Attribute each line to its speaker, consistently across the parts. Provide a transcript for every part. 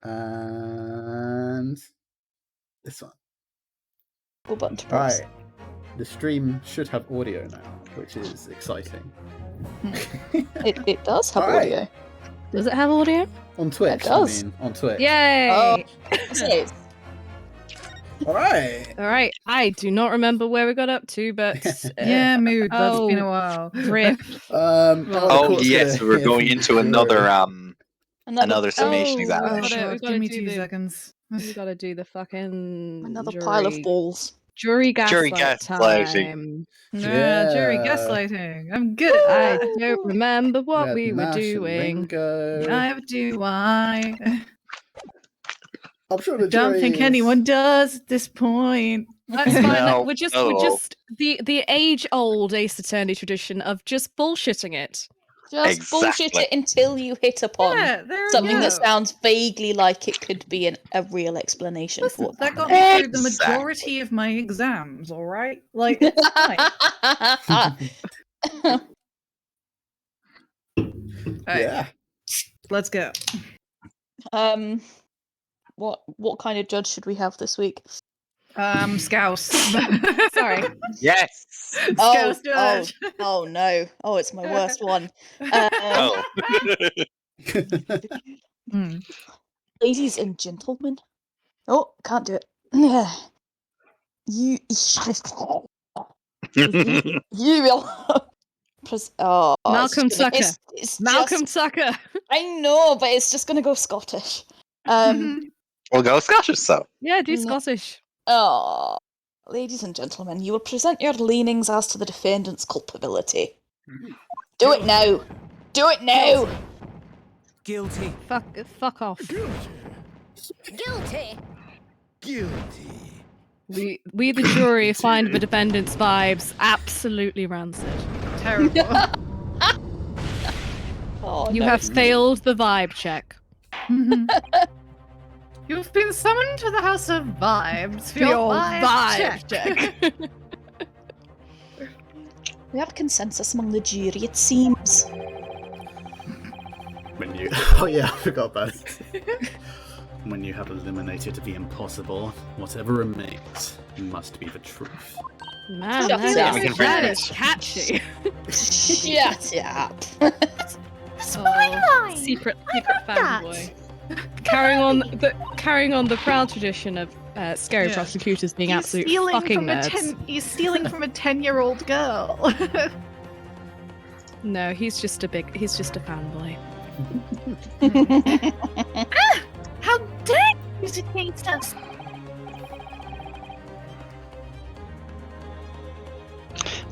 Speaker 1: And this one.
Speaker 2: What button to press?
Speaker 1: Right. The stream should have audio now, which is exciting.
Speaker 2: It does have
Speaker 1: Alright.
Speaker 2: audio.
Speaker 3: Does it have audio?
Speaker 1: On Twitch,
Speaker 2: It does.
Speaker 1: I mean. On Twitch.
Speaker 3: Yay!
Speaker 2: Oh. It is.
Speaker 1: Alright.
Speaker 3: All right. I do not remember where we got up to, but
Speaker 4: Yeah, mood. That's been a
Speaker 3: oh.
Speaker 4: while.
Speaker 3: Rip.
Speaker 5: Oh yes, we're going into another summation
Speaker 3: Oh,
Speaker 5: exam.
Speaker 3: oh.
Speaker 4: God, give me 2
Speaker 3: the-
Speaker 4: seconds.
Speaker 3: We gotta do the fucking
Speaker 2: Another pile of balls.
Speaker 3: jury gaslight
Speaker 5: gaslighting.
Speaker 3: time.
Speaker 4: Yeah, jury
Speaker 1: Yeah.
Speaker 4: gaslighting. I'm good at
Speaker 3: I
Speaker 4: that.
Speaker 3: don't remember what
Speaker 1: had
Speaker 3: we were
Speaker 1: Nash and
Speaker 3: doing.
Speaker 1: Ringo.
Speaker 4: Neither do I.
Speaker 1: I'm sure the
Speaker 4: Don't
Speaker 1: jury
Speaker 4: think
Speaker 1: is-
Speaker 4: anyone does at this point.
Speaker 3: That's fine.
Speaker 5: No.
Speaker 3: We're just
Speaker 5: Oh.
Speaker 3: the age-old Ace Attorney tradition of just bullshitting it.
Speaker 2: Just bullshit
Speaker 5: Exactly.
Speaker 2: it until you hit upon
Speaker 4: Yeah, there
Speaker 2: something
Speaker 4: we
Speaker 2: that
Speaker 4: go.
Speaker 2: sounds vaguely like it could be a real explanation
Speaker 4: Listen,
Speaker 2: for
Speaker 4: that got me through the
Speaker 5: Exactly.
Speaker 4: majority of my exams, alright? Like, it's fine. Alright,
Speaker 1: Yeah.
Speaker 4: let's go.
Speaker 2: What kind of judge should we have this week?
Speaker 4: Scouse.
Speaker 3: Sorry.
Speaker 5: Yes.
Speaker 4: Scouse judge.
Speaker 2: Oh no! Oh, it's my worst one.
Speaker 5: Oh.
Speaker 4: Hmm.
Speaker 2: Ladies and gentlemen. Oh, can't do it. Yeah. You will. Oh,
Speaker 3: Malcolm
Speaker 2: it's gonna-
Speaker 3: Tucker.
Speaker 2: it's
Speaker 3: Malcolm
Speaker 2: just-
Speaker 3: Tucker.
Speaker 2: I know, but it's just gonna go Scottish.
Speaker 5: We'll go Scottish, so.
Speaker 3: Yeah, do
Speaker 2: No.
Speaker 3: Scottish.
Speaker 2: Oh, ladies and gentlemen, you will present your leanings as to the defendant's culpability. Do it now. Do it now.
Speaker 6: Guilty.
Speaker 3: Fuck off.
Speaker 7: Guilty.
Speaker 6: Guilty.
Speaker 3: We the jury find the defendant's vibes absolutely rancid.
Speaker 4: Terrible.
Speaker 2: Oh,
Speaker 3: You
Speaker 2: no.
Speaker 3: have failed the vibe check.
Speaker 4: You've been summoned to the House of Vibes for
Speaker 3: Your
Speaker 4: your vibe
Speaker 3: vibe
Speaker 4: check.
Speaker 2: We have consensus among the jury, it seems.
Speaker 1: When you... Oh yeah, I forgot about it. When you have eliminated the impossible, whatever remains must be the truth.
Speaker 3: Man,
Speaker 2: Shut up.
Speaker 3: that is catchy.
Speaker 2: Shut up.
Speaker 3: Oh, secret fanboy. Carrying on the proud tradition of scary
Speaker 4: Yeah.
Speaker 3: prosecutors being absolute fucking nerds.
Speaker 4: He's stealing from a 10-year-old girl.
Speaker 3: No, he's just a fanboy.
Speaker 4: How dare you against us?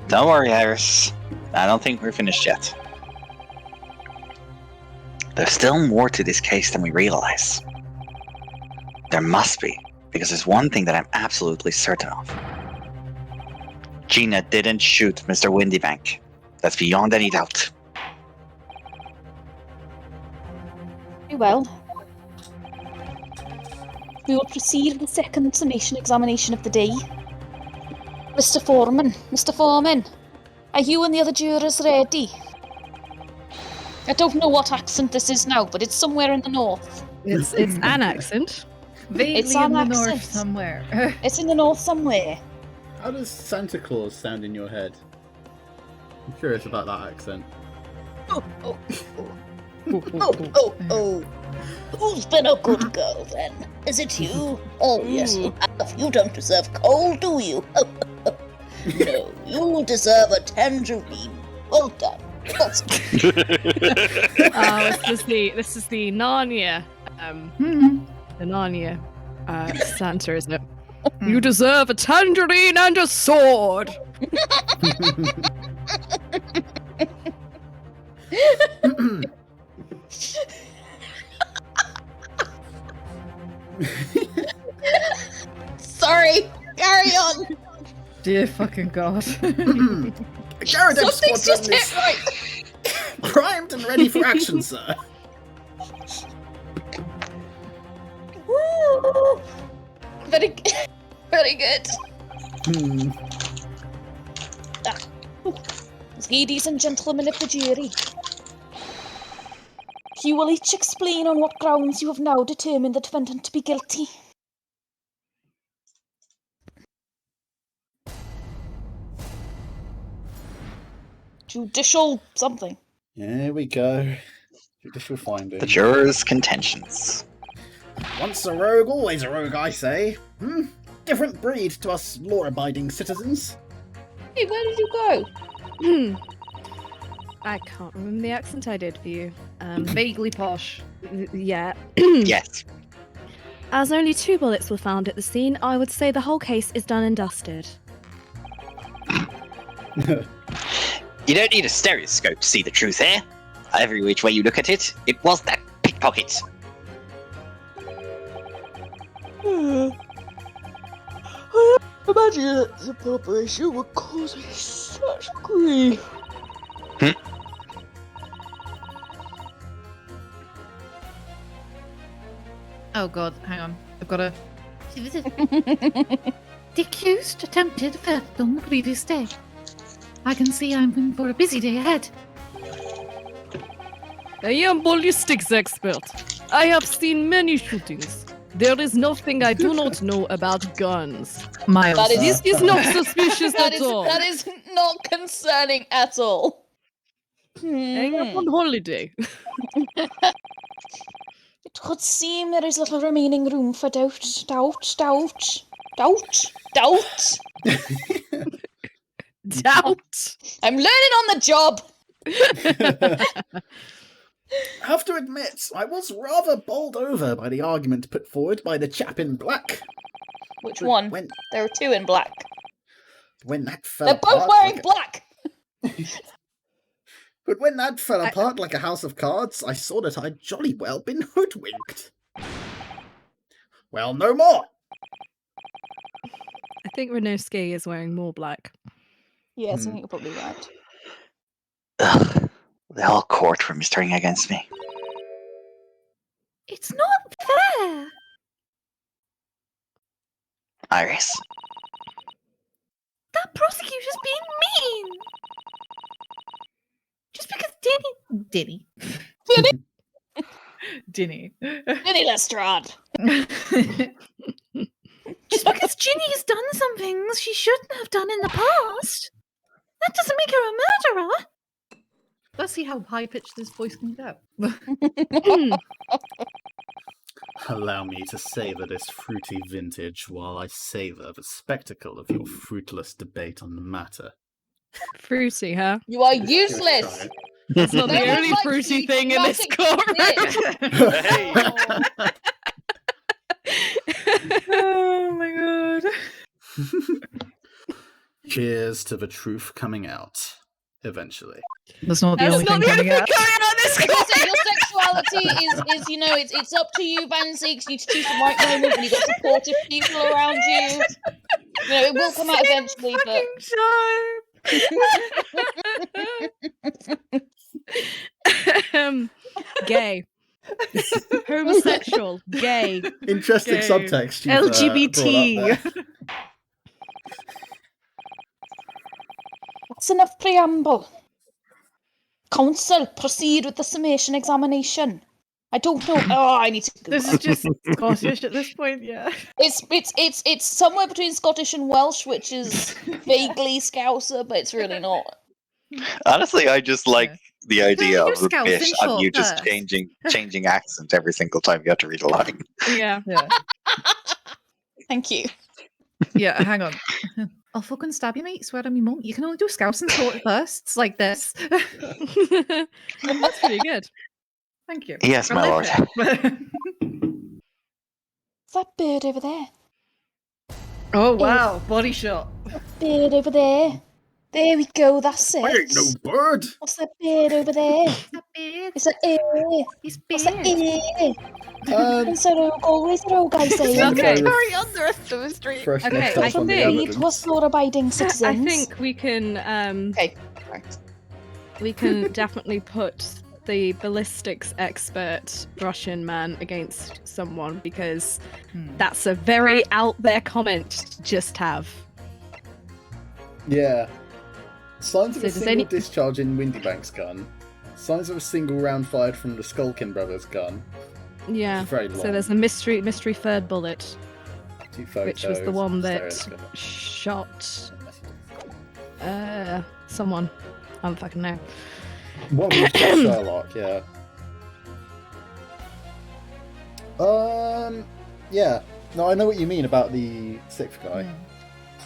Speaker 5: Don't worry, Iris. I don't think we're finished yet. There's still more to this case than we realize. There must be, because there's one thing that I'm absolutely certain of. Gina didn't shoot Mr. Windybank. That's beyond any doubt.
Speaker 2: Very well. We will proceed with the second summation examination of the day. Mr. Foreman, are you and the other jurors ready? I don't know what accent this is now, but it's somewhere in the north.
Speaker 3: It's an accent.
Speaker 4: Vaguely
Speaker 2: It's
Speaker 4: in
Speaker 2: an
Speaker 4: the
Speaker 2: accent.
Speaker 4: north somewhere.
Speaker 2: It's in the north somewhere.
Speaker 1: How does Santa Claus sound in your head? I'm curious about that accent.
Speaker 2: Oh. Who's been a good girl then? Is it you? Oh, yes, you have. You don't deserve coal, do you? No, you deserve a tangerine. Well done. That's
Speaker 3: This is the Narnia. The Narnia Santa, isn't it? You deserve a tangerine and a sword.
Speaker 2: Sorry. Carry on.
Speaker 4: Dear fucking god.
Speaker 1: Garrett
Speaker 2: Something's just
Speaker 1: Squadron
Speaker 2: hit right.
Speaker 1: is primed and ready for action, sir.
Speaker 2: Woo. Very good. Ladies and gentlemen of the jury, You will each explain on what grounds you have now determined the defendant to be guilty. Judicial something.
Speaker 1: Here we go. Judicial finding.
Speaker 5: The jurors' contentions.
Speaker 1: Once a rogue, always a rogue, I say. Different breed to us law-abiding citizens.
Speaker 2: Hey, where did you go?
Speaker 3: I can't remember the accent I did for you.
Speaker 4: Vaguely posh.
Speaker 3: Yeah.
Speaker 5: Yes.
Speaker 3: As only 2 bullets were found at the scene, I would say the whole case is done and dusted.
Speaker 5: You don't need a stereoscope to see the truth here. Every which way you look at it, it was that pickpocket.
Speaker 2: I imagine that the preparation would cause me such grief.
Speaker 4: Oh god, hang on. I've got to... The accused attempted theft on the previous day. I can see I'm in for a busy day ahead.
Speaker 3: I am ballistics expert. I have seen many shootings. There is nothing I do not know about guns.
Speaker 4: Miles.
Speaker 2: That is-
Speaker 3: This is not suspicious
Speaker 2: That
Speaker 3: at
Speaker 2: is
Speaker 3: all.
Speaker 2: that is not concerning at all.
Speaker 3: I am on holiday.
Speaker 2: It would seem there is little remaining room for doubt.
Speaker 3: Doubt.
Speaker 2: I'm learning on the job.
Speaker 1: I have to admit, I was rather bowled over by the argument put forward by the chap in black.
Speaker 2: Which one?
Speaker 1: When
Speaker 2: There are 2 in black.
Speaker 1: that fell
Speaker 2: They're both
Speaker 1: apart
Speaker 2: wearing
Speaker 1: like
Speaker 2: black.
Speaker 1: But when that fell apart like a house of cards, I saw that I'd jolly well been hoodwinked. Well, no more.
Speaker 3: I think Renoske is wearing more black.
Speaker 2: Yes, I think you're probably right.
Speaker 5: Ugh. The whole courtroom is turning against me.
Speaker 4: It's not fair.
Speaker 5: Iris.
Speaker 4: That prosecutor's being mean. Just because Dinny.
Speaker 2: Vinny Lestrade.
Speaker 4: Just because Ginny has done some things she shouldn't have done in the past, that doesn't make her a murderer. Let's see how high-pitched this voice can go.
Speaker 1: Allow me to savor this fruity vintage while I savor the spectacle of your fruitless debate on the matter.
Speaker 3: Fruity, huh?
Speaker 2: You are useless.
Speaker 3: That's not the
Speaker 2: Very
Speaker 3: only
Speaker 2: much
Speaker 3: fruity
Speaker 2: you
Speaker 3: thing in this
Speaker 2: dramatic
Speaker 3: courtroom.
Speaker 4: Oh my god.
Speaker 1: Cheers to the truth coming out. Eventually.
Speaker 4: That's not the
Speaker 3: That's
Speaker 4: only
Speaker 3: not
Speaker 4: thing
Speaker 3: the only
Speaker 4: coming
Speaker 3: thing
Speaker 4: out.
Speaker 3: coming out this
Speaker 2: Like I
Speaker 3: court.
Speaker 2: said, your sexuality is it's up to you, Vancy, because you need to choose the right moment when you've got supportive people around you. You know, it will come out eventually, but
Speaker 3: Gay. Homosexual. Gay.
Speaker 1: Interesting
Speaker 3: Gay.
Speaker 1: subtext. you've,
Speaker 3: LGBT.
Speaker 1: brought up there.
Speaker 2: that's enough preamble. Counsel, proceed with the summation examination. I don't know. Oh, I need to Google.
Speaker 4: This is just Scottish at this point, yeah.
Speaker 2: It's somewhere between Scottish and Welsh, which is vaguely Scouser, but it's really not.
Speaker 5: Honestly, I just like the idea
Speaker 4: You're
Speaker 5: of a bit
Speaker 4: Scousing
Speaker 5: of you
Speaker 4: for
Speaker 5: just
Speaker 4: first.
Speaker 5: changing accent every single time you have to read a line.
Speaker 3: Yeah.
Speaker 4: Yeah.
Speaker 2: Thank you.
Speaker 4: Yeah, hang on. I'll fucking stab you, mate. Swear on me, mum. You can only do scouse and short bursts like this.
Speaker 3: That's pretty good.
Speaker 4: Thank you.
Speaker 5: Yes, my lord.
Speaker 2: Is that bird over there?
Speaker 4: Oh wow, body shot.
Speaker 2: Bird over there. There we go, that's it.
Speaker 1: I ain't no bird.
Speaker 2: What's that bird over there? It's an A.
Speaker 4: He's
Speaker 2: What's that
Speaker 4: big.
Speaker 2: A? And so rogue, always rogue, I say.
Speaker 3: Okay.
Speaker 4: Carry on the rest of the street.
Speaker 1: Fresh
Speaker 3: Okay,
Speaker 1: next
Speaker 3: I
Speaker 1: up on the
Speaker 3: think-
Speaker 2: Read was law-abiding citizens.
Speaker 3: I think we can
Speaker 2: Okay.
Speaker 3: we can definitely put the ballistics expert Russian man against someone because that's a very out there comment to just have.
Speaker 1: Yeah. Signs of
Speaker 3: So
Speaker 1: a
Speaker 3: does
Speaker 1: single
Speaker 3: any-
Speaker 1: discharge in Windybank's gun Signs of a single round fired from the Skulkin brothers' gun.
Speaker 3: Yeah.
Speaker 1: It's very long.
Speaker 3: So there's a mystery third bullet,
Speaker 1: 2 photos.
Speaker 3: which was the one that
Speaker 1: stereoscope.
Speaker 3: shot someone. I don't fucking know.
Speaker 1: One was just Sherlock, yeah. Yeah. No, I know what you mean about the 6th guy.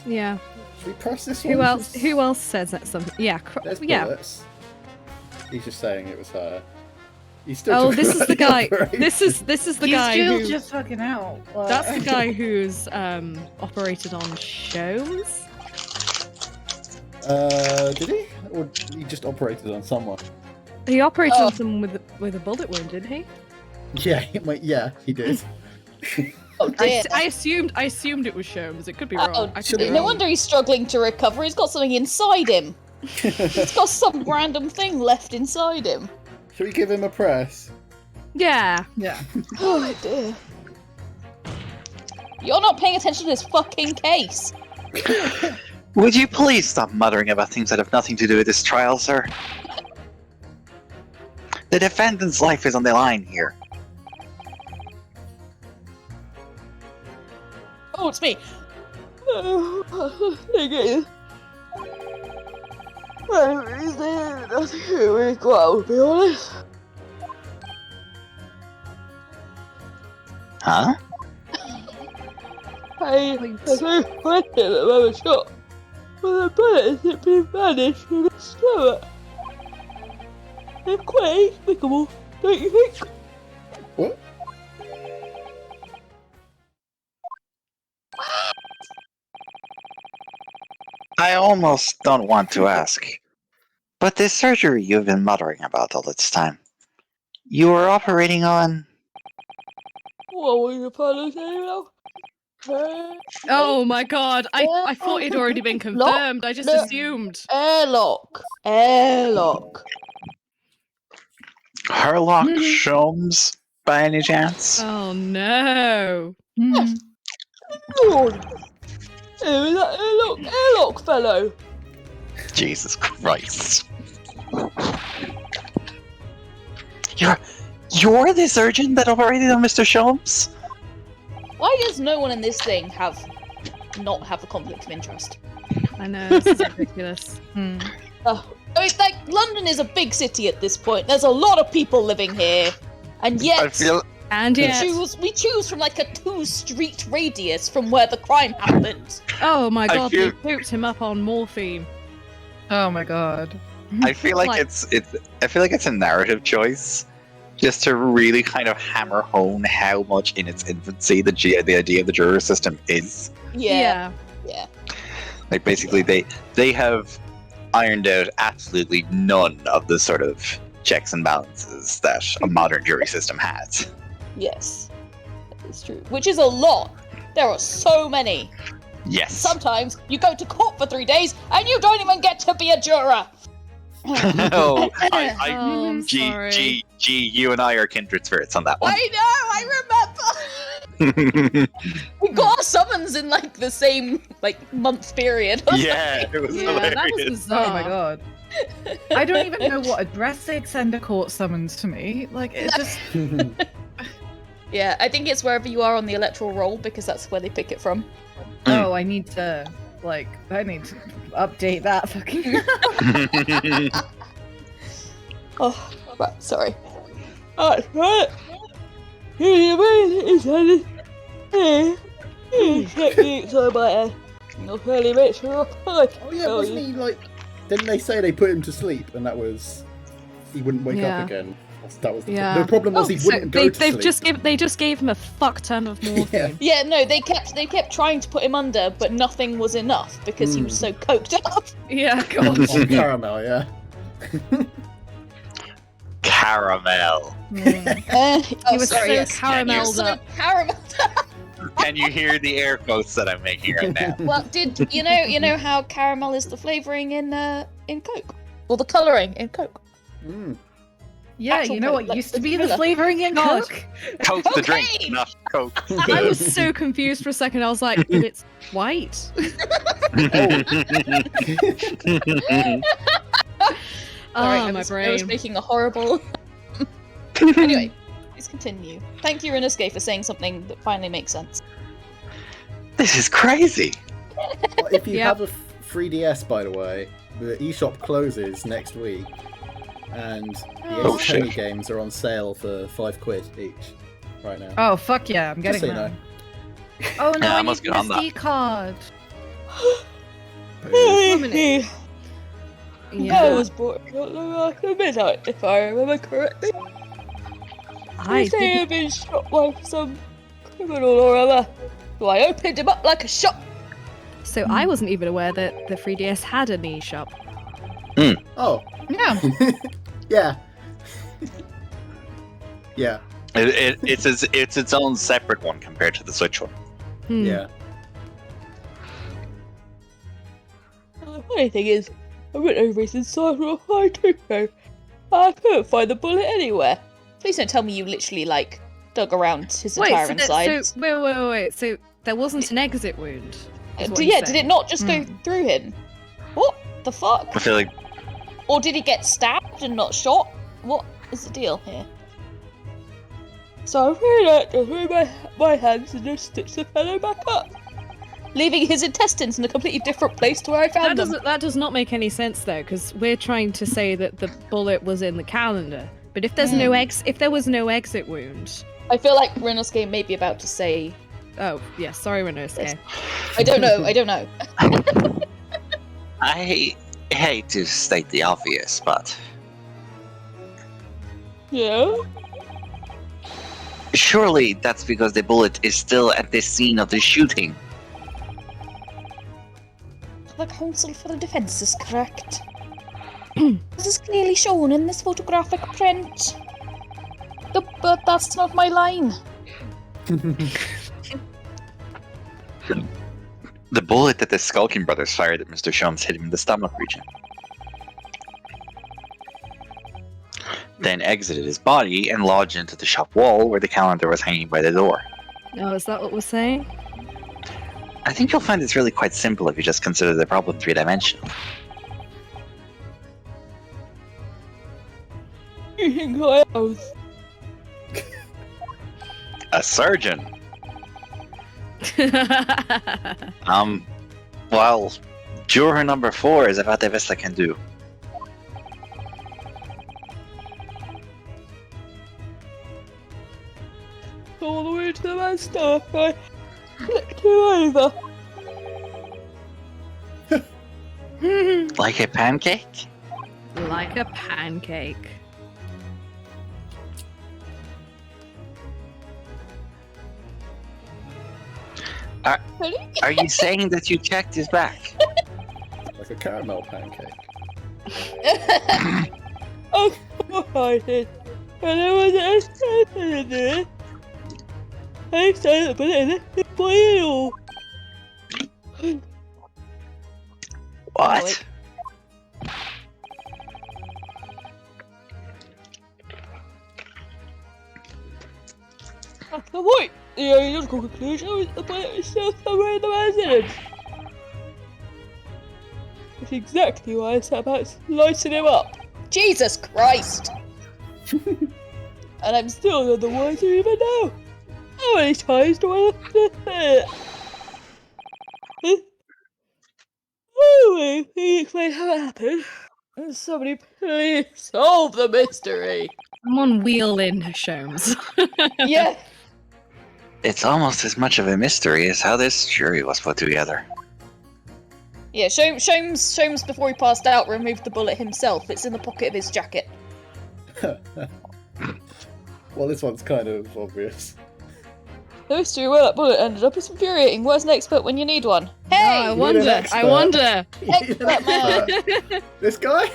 Speaker 3: Yeah.
Speaker 1: Should we press this one?
Speaker 3: Who else? Who else says that? Something? Yeah.
Speaker 1: There's
Speaker 3: Yeah.
Speaker 1: bullets. He's just saying it was her. He's still
Speaker 3: Oh,
Speaker 1: talking
Speaker 3: this is
Speaker 1: about
Speaker 3: the guy.
Speaker 1: operation.
Speaker 3: This is the
Speaker 4: He's
Speaker 3: guy
Speaker 4: still
Speaker 3: who.
Speaker 4: just fucking out. Like-
Speaker 3: That's the guy who's operated on Sholmes.
Speaker 1: Did he? Or he just operated on someone?
Speaker 3: He operated on someone with a bullet wound, didn't he?
Speaker 1: Yeah, yeah, he did.
Speaker 2: Oh dear.
Speaker 3: I assumed it was Sholmes. It could be wrong.
Speaker 2: Oh,
Speaker 3: I could be
Speaker 2: no
Speaker 3: wrong.
Speaker 2: wonder he's struggling to recover. He's got something inside him. He's got some random thing left inside him.
Speaker 1: Should we give him a press?
Speaker 3: Yeah.
Speaker 4: Yeah.
Speaker 2: Oh dear. You're not paying attention to this fucking case.
Speaker 5: Would you please stop muttering about things that have nothing to do with this trial, sir? The defendant's life is on the line here.
Speaker 2: Oh, it's me. Again. Nothing really well, to be honest.
Speaker 5: Huh?
Speaker 2: There's no question that I was shot. But the bullet simply vanished from the stomach. It's quite inexplicable, don't you think?
Speaker 1: What?
Speaker 5: I almost don't want to ask. But this surgery you've been muttering about all this time, you were operating on...
Speaker 2: What were you planning to say now?
Speaker 3: Oh my god! I thought it'd already been confirmed. I just assumed.
Speaker 2: Airlock. Airlock.
Speaker 5: Herlock Sholmes, by any chance?
Speaker 3: Oh no!
Speaker 4: Hmm.
Speaker 2: Lord. Who is that airlock fellow?
Speaker 5: Jesus Christ. You're the surgeon that operated on Mr. Sholmes?
Speaker 2: Why does no one in this thing not have a conflict of interest?
Speaker 3: I know, this is ridiculous.
Speaker 2: Like, London is a big city at this point. There's a lot of people living here. And yet,
Speaker 5: I feel...
Speaker 3: And yet,
Speaker 2: we choose from like a 2-street radius from where the crime happened.
Speaker 3: oh my
Speaker 5: I
Speaker 3: god,
Speaker 5: feel-
Speaker 3: they pooped him up on morphine.
Speaker 4: Oh my god.
Speaker 5: I feel like
Speaker 3: Like-
Speaker 5: it's a narrative choice, just to really kind of hammer home how much in its infancy the idea of the jury system is.
Speaker 2: Yeah.
Speaker 5: Like basically, they have ironed out absolutely none of the sort of checks and balances that a modern jury system has.
Speaker 2: Yes. That is true. Which is a lot. There are so many.
Speaker 5: Yes.
Speaker 2: Sometimes you go to court for 3 days and you don't even get to be a juror.
Speaker 5: No,
Speaker 3: I'm sorry.
Speaker 5: G, you and I are kindred spirits on that one.
Speaker 2: I know, I remember. We got our summons in like the same month period.
Speaker 5: Yeah, it was
Speaker 3: Yeah, that was
Speaker 5: hilarious.
Speaker 3: bizarre.
Speaker 4: Oh my god. I don't even know what address they'd send a court summons to me. Like, it just...
Speaker 2: Yeah, I think it's wherever you are on the electoral roll because that's where they pick it from.
Speaker 4: Oh, I need to update that fucking...
Speaker 2: Oh, right, sorry. Alright, right. Here you techniques are better. You're fairly rich.
Speaker 1: Oh yeah, wasn't he like... Didn't they say they put him to sleep and that was... He wouldn't wake
Speaker 3: Yeah.
Speaker 1: up again? That was the,
Speaker 3: Yeah.
Speaker 1: the problem was he
Speaker 3: So
Speaker 1: wouldn't go to
Speaker 3: they
Speaker 1: sleep.
Speaker 3: just gave him a fuck ton of morphine.
Speaker 2: Yeah, no, they kept trying to put him under, but nothing was enough because he was so coked up.
Speaker 3: Yeah, god.
Speaker 1: On caramel, yeah.
Speaker 5: Caramel.
Speaker 3: He was
Speaker 2: sorry,
Speaker 3: so
Speaker 2: yes.
Speaker 3: carameled
Speaker 2: You're
Speaker 3: up.
Speaker 2: so caramel.
Speaker 5: Can you hear the air quotes that I'm making right now?
Speaker 2: Well, did you know how caramel is the flavoring in Coke, or the coloring in Coke?
Speaker 1: Mm.
Speaker 4: Yeah,
Speaker 2: Actual
Speaker 4: you know
Speaker 2: Coke,
Speaker 4: what used to
Speaker 2: the
Speaker 4: be the
Speaker 2: vanilla.
Speaker 4: flavouring in
Speaker 3: God.
Speaker 4: Coke?
Speaker 5: Coke the drink,
Speaker 2: Cocaine!
Speaker 5: not Coke.
Speaker 3: I was so confused for a second. I was like, but it's white.
Speaker 2: Sorry,
Speaker 3: Oh,
Speaker 2: I
Speaker 3: my
Speaker 2: was
Speaker 3: brain.
Speaker 2: making a horrible. Anyway, please continue. Thank you, Inosuke, for saying something that finally makes sense.
Speaker 5: This is crazy.
Speaker 1: Well, if you
Speaker 3: Yep.
Speaker 1: have a 3DS, by the way, the eShop closes next week, and the
Speaker 2: Oh,
Speaker 1: Ace Attorney
Speaker 5: shit.
Speaker 1: games are on sale for £5 each right now.
Speaker 4: Oh fuck yeah, I'm
Speaker 1: Just
Speaker 4: getting
Speaker 1: so you
Speaker 4: that.
Speaker 1: know.
Speaker 4: Oh no,
Speaker 5: Yeah, I
Speaker 4: I
Speaker 5: must
Speaker 4: need
Speaker 5: get
Speaker 4: an
Speaker 5: on that.
Speaker 4: SD card.
Speaker 3: Yeah.
Speaker 2: I was born after midnight, if I remember correctly.
Speaker 3: I
Speaker 2: They say
Speaker 3: didn't.
Speaker 2: I've been shot by some criminal or other. So I opened him up like a shot.
Speaker 3: So I wasn't even aware that the 3DS had an eShop.
Speaker 1: Oh,
Speaker 4: Yeah.
Speaker 1: yeah. Yeah,
Speaker 5: It's its own separate one compared to the Switch one.
Speaker 1: yeah.
Speaker 2: The funny thing is, I went over his inside of my toothpaste. I couldn't find the bullet anywhere. Please don't tell me you literally, like, dug around his entire inside.
Speaker 3: So wait. So there wasn't an exit wound. is what
Speaker 2: Did
Speaker 3: you're
Speaker 2: it
Speaker 3: saying.
Speaker 2: not just go through him? What the fuck?
Speaker 5: I feel like
Speaker 2: Or did he get stabbed and not shot? What is the deal here? So I really like to throw my hands and just stitch the fellow back up, leaving his intestines in a completely different place to where I found them.
Speaker 3: That does not make any sense though, because we're trying to say that the bullet was in the calendar. But if there's if there was no exit wound,
Speaker 2: I feel like Renosuke may be about to say,
Speaker 3: oh yeah, sorry Renosuke.
Speaker 2: I don't know.
Speaker 5: I hate to state the obvious, but
Speaker 2: Yeah?
Speaker 5: surely that's because the bullet is still at the scene of the shooting.
Speaker 2: The counsel for the defence is correct. This is clearly shown in this photographic print. But that's not my line.
Speaker 5: The bullet that the Skulking brothers fired at Mr. Sholmes hit him in the stomach region. Then exited his body and lodged into the shop wall where the calendar was hanging by the door.
Speaker 3: Oh, is that what we're saying?
Speaker 5: I think you'll find it's really quite simple if you just consider the problem three-dimensional.
Speaker 2: You think I was?
Speaker 5: A surgeon? Well, juror number 4 is about the best I can do.
Speaker 2: All the way to the master. I flipped you over.
Speaker 5: Like a pancake?
Speaker 3: Like a pancake.
Speaker 5: Are you saying that you checked his back?
Speaker 1: Like a caramel pancake.
Speaker 2: Oh, I did. And there was a station in there. I decided to put it in the boil.
Speaker 5: What?
Speaker 2: After what? The only logical conclusion was the bullet was still somewhere in the residence. That's exactly why I set about slicing him up. Jesus Christ! And I'm still none the wiser even now. How many times do I have to say it? Oh, can you explain how it happened? Somebody please solve the mystery.
Speaker 3: I'm on wheeling Sholmes.
Speaker 2: Yeah.
Speaker 5: It's almost as much of a mystery as how this jury was put together.
Speaker 2: Yeah, Sholmes before he passed out removed the bullet himself. It's in the pocket of his jacket.
Speaker 1: Well, this one's kind of obvious.
Speaker 2: The mystery where that bullet ended up is infuriating. Where's an expert when you need one?
Speaker 3: I
Speaker 2: Hey!
Speaker 3: wonder. I wonder.
Speaker 2: Expert man!
Speaker 1: This guy?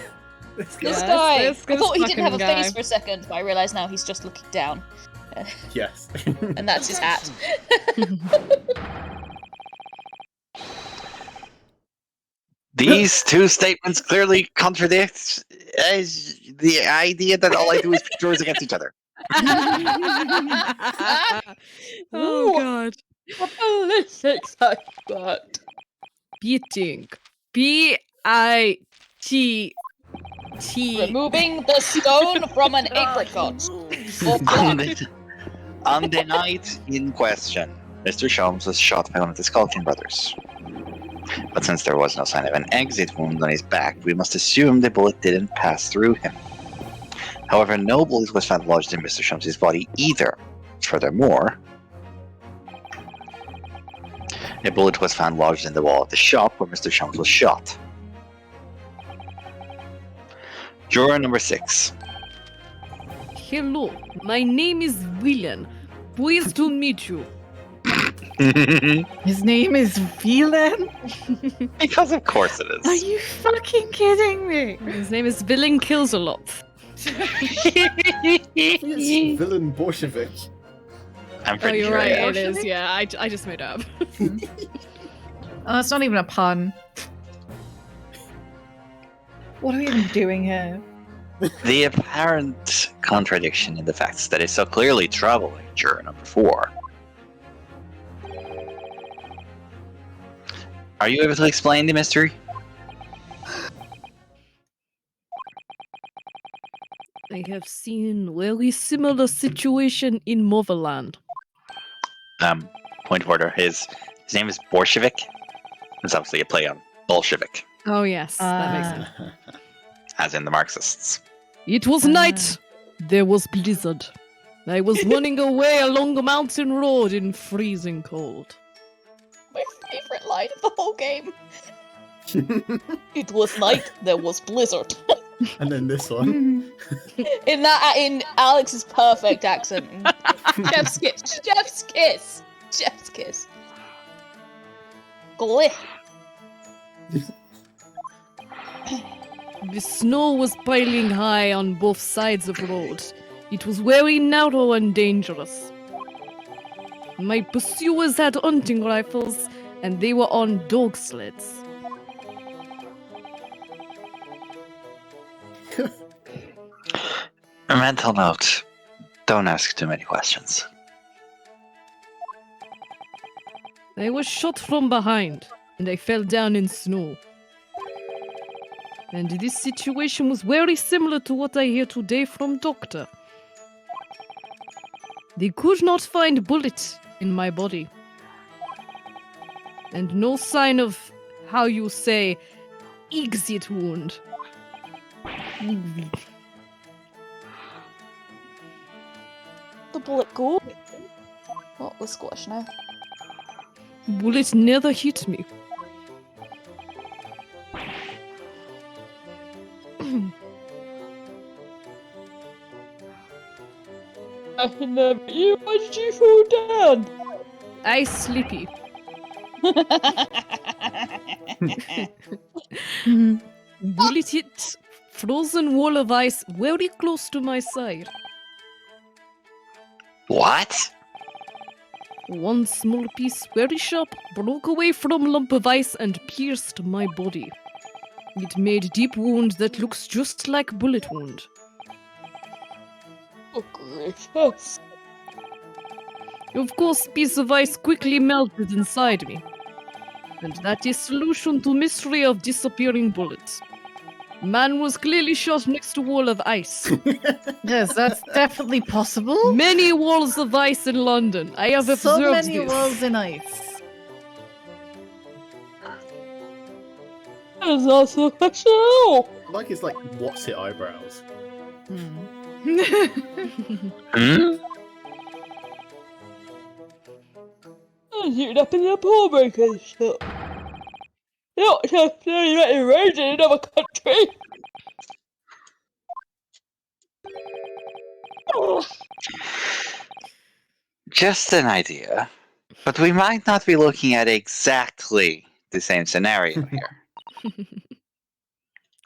Speaker 2: This
Speaker 3: Yes,
Speaker 2: guy!
Speaker 3: this
Speaker 2: I thought he
Speaker 3: fucking
Speaker 2: didn't have a
Speaker 3: guy.
Speaker 2: face for a second, but I realise now he's just looking down.
Speaker 1: Yes.
Speaker 2: And that's his hat.
Speaker 5: These two statements clearly contradict the idea that all I do is put jurors against each other.
Speaker 3: Oh god.
Speaker 2: A ballistics expert!
Speaker 3: Beating. B-I-T
Speaker 2: Removing the stone from an apricot.
Speaker 5: On the night in question, Mr. Sholmes was shot by one of the Skulking brothers. But since there was no sign of an exit wound on his back, we must assume the bullet didn't pass through him. However, no bullet was found lodged in Mr. Sholmes' body either. Furthermore, a bullet was found lodged in the wall of the shop where Mr. Sholmes was shot. Juror number 6.
Speaker 3: Hello, my name is William. Pleased to meet you.
Speaker 4: His name is Villain?
Speaker 5: Because of course it
Speaker 4: Are
Speaker 5: is.
Speaker 4: you fucking kidding me?
Speaker 3: His name is Villain Kills a Lot.
Speaker 1: It's villain Bolshevik.
Speaker 5: I'm
Speaker 3: Oh,
Speaker 5: pretty
Speaker 3: you're
Speaker 5: sure.
Speaker 3: right,
Speaker 5: Yeah.
Speaker 3: it is. Yeah, I just made it up.
Speaker 4: Oh, that's not even a pun. What are we even doing here?
Speaker 5: The apparent contradiction in the facts that is so clearly troubling juror number 4. Are you able to explain the mystery?
Speaker 3: I have seen very similar situation in Motherland.
Speaker 5: Point of order. His name is Bolshevik. It's obviously a play on Bolshevik,
Speaker 3: Oh yes, that makes sense.
Speaker 5: as in the Marxists.
Speaker 3: It was night. There was blizzard. I was running away along a mountain road in freezing cold.
Speaker 2: My favorite line of the whole game. It was night, there was blizzard.
Speaker 1: And then this one.
Speaker 2: In Alex's perfect accent. Chef's kiss. Chef's kiss. Chef's kiss. Golly.
Speaker 3: The snow was piling high on both sides of the road. It was very narrow and dangerous. My pursuers had hunting rifles, and they were on dog sleds.
Speaker 5: A mental note. Don't ask too many questions.
Speaker 3: I was shot from behind, and I fell down in snow. And this situation was very similar to what I hear today from Doctor. They could not find bullet in my body. And no sign of, how you say, exit wound.
Speaker 2: The bullet go. What was Squash now?
Speaker 3: Bullet never hit me.
Speaker 2: I never you why did you fall down?
Speaker 3: I sleepy. Bullet hit frozen wall of ice very close to my side.
Speaker 5: What?
Speaker 3: One small piece, very sharp, broke away from lump of ice and pierced my body. It made deep wound that looks just like bullet wound.
Speaker 2: Oh gracious.
Speaker 3: Of course, piece of ice quickly melted inside me. And that is solution to mystery of disappearing bullets. Man was clearly shot next to wall of ice.
Speaker 4: Yes, that's definitely possible.
Speaker 3: Many walls of ice in London. I have
Speaker 4: So
Speaker 3: observed
Speaker 4: many
Speaker 3: this.
Speaker 4: walls in ice.
Speaker 2: That's also special.
Speaker 1: Like it's like what's it eyebrows.
Speaker 5: Hmm?
Speaker 2: I'm shooting up in the Pawnbroker's shop. Not just getting raised in another country.
Speaker 5: Just an idea. But we might not be looking at exactly the same scenario here.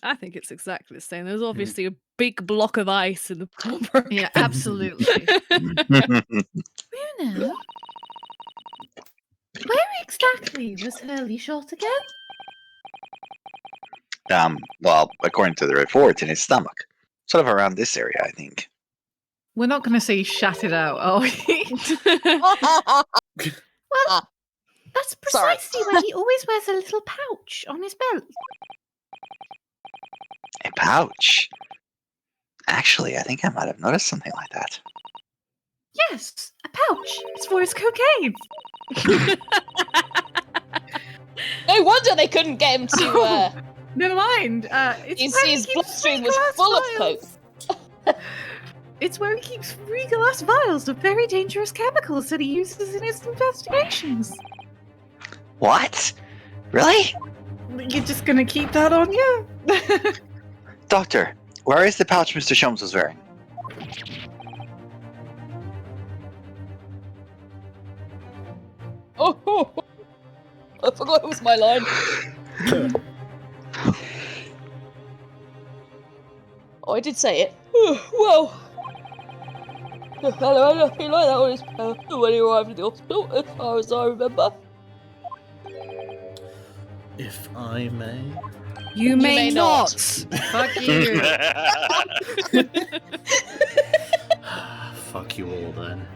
Speaker 3: I think it's exactly the same. There's obviously a big block of ice in the pawnbroker.
Speaker 4: Yeah, absolutely. Una? Where exactly was Hurley shot again?
Speaker 5: Well, according to the report, in his stomach. Sort of around this area, I think.
Speaker 4: We're not going to say he shat it out, are we? Well, that's
Speaker 2: Sorry.
Speaker 4: precisely why he always wears a little pouch on his belt.
Speaker 5: A pouch. Actually, I think I might have noticed something like that.
Speaker 4: Yes, a pouch. It's for his cocaine.
Speaker 2: No wonder they couldn't get him to.
Speaker 4: Never mind. It's where
Speaker 2: His
Speaker 4: he keeps
Speaker 2: bloodstream
Speaker 4: three
Speaker 2: was
Speaker 4: glass
Speaker 2: full of
Speaker 4: vials.
Speaker 2: coke.
Speaker 4: It's where he keeps 3 glass vials of very dangerous chemicals that he uses in his investigations.
Speaker 5: What? Really?
Speaker 4: You're just gonna keep that on you?
Speaker 5: Doctor, where is the pouch Mr. Sholmes was wearing?
Speaker 2: Oh, I forgot it was my line. Oh, I did say it. Well, I had nothing like that on his power when he arrived at the hospital, as far as I remember.
Speaker 1: If I may.
Speaker 3: You may
Speaker 2: may not.
Speaker 3: Fuck you.
Speaker 1: Fuck you all then.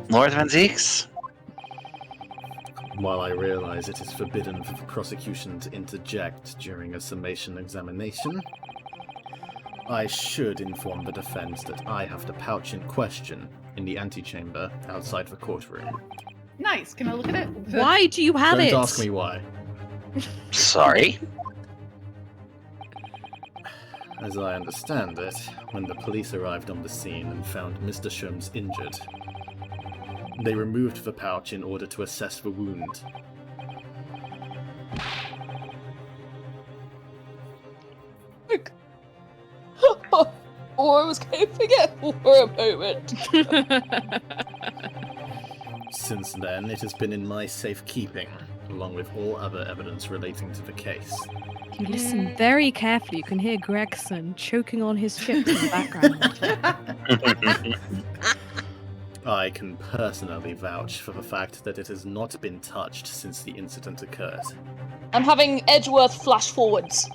Speaker 5: Lord Van Zeeks?
Speaker 1: While I realize it is forbidden for the prosecution to interject during a summation examination, I should inform the defense that I have the pouch in question in the antechamber outside the courtroom.
Speaker 4: Nice. Can I look at it?
Speaker 3: Why do you have
Speaker 1: Don't
Speaker 3: it?
Speaker 1: ask me why.
Speaker 5: Sorry?
Speaker 1: As I understand it, when the police arrived on the scene and found Mr. Sholmes injured, they removed the pouch in order to assess the wound.
Speaker 2: Or I was going to forget for a moment.
Speaker 1: Since then, it has been in my safekeeping, along with all other evidence relating to the case.
Speaker 3: If you listen very carefully, you can hear Gregson choking on his chips in the background.
Speaker 1: I can personally vouch for the fact that it has not been touched since the incident occurred.
Speaker 2: I'm having Edgeworth flash forwards.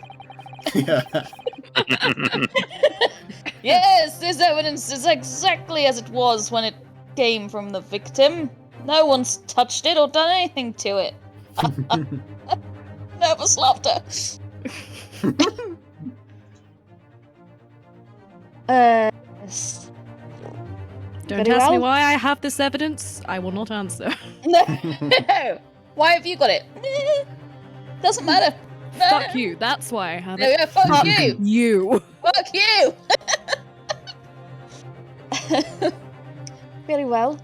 Speaker 2: Yes, this evidence is exactly as it was when it came from the victim. No one's touched it or done anything to it. Nervous laughter.
Speaker 3: Don't
Speaker 2: Very
Speaker 3: ask me
Speaker 2: well.
Speaker 3: why I have this evidence. I will not answer.
Speaker 2: No. Why have you got it? Doesn't matter. No.
Speaker 3: Fuck you. That's why I have
Speaker 2: No,
Speaker 3: it.
Speaker 2: yeah, fuck you.
Speaker 3: You.
Speaker 2: Fuck you. Very well.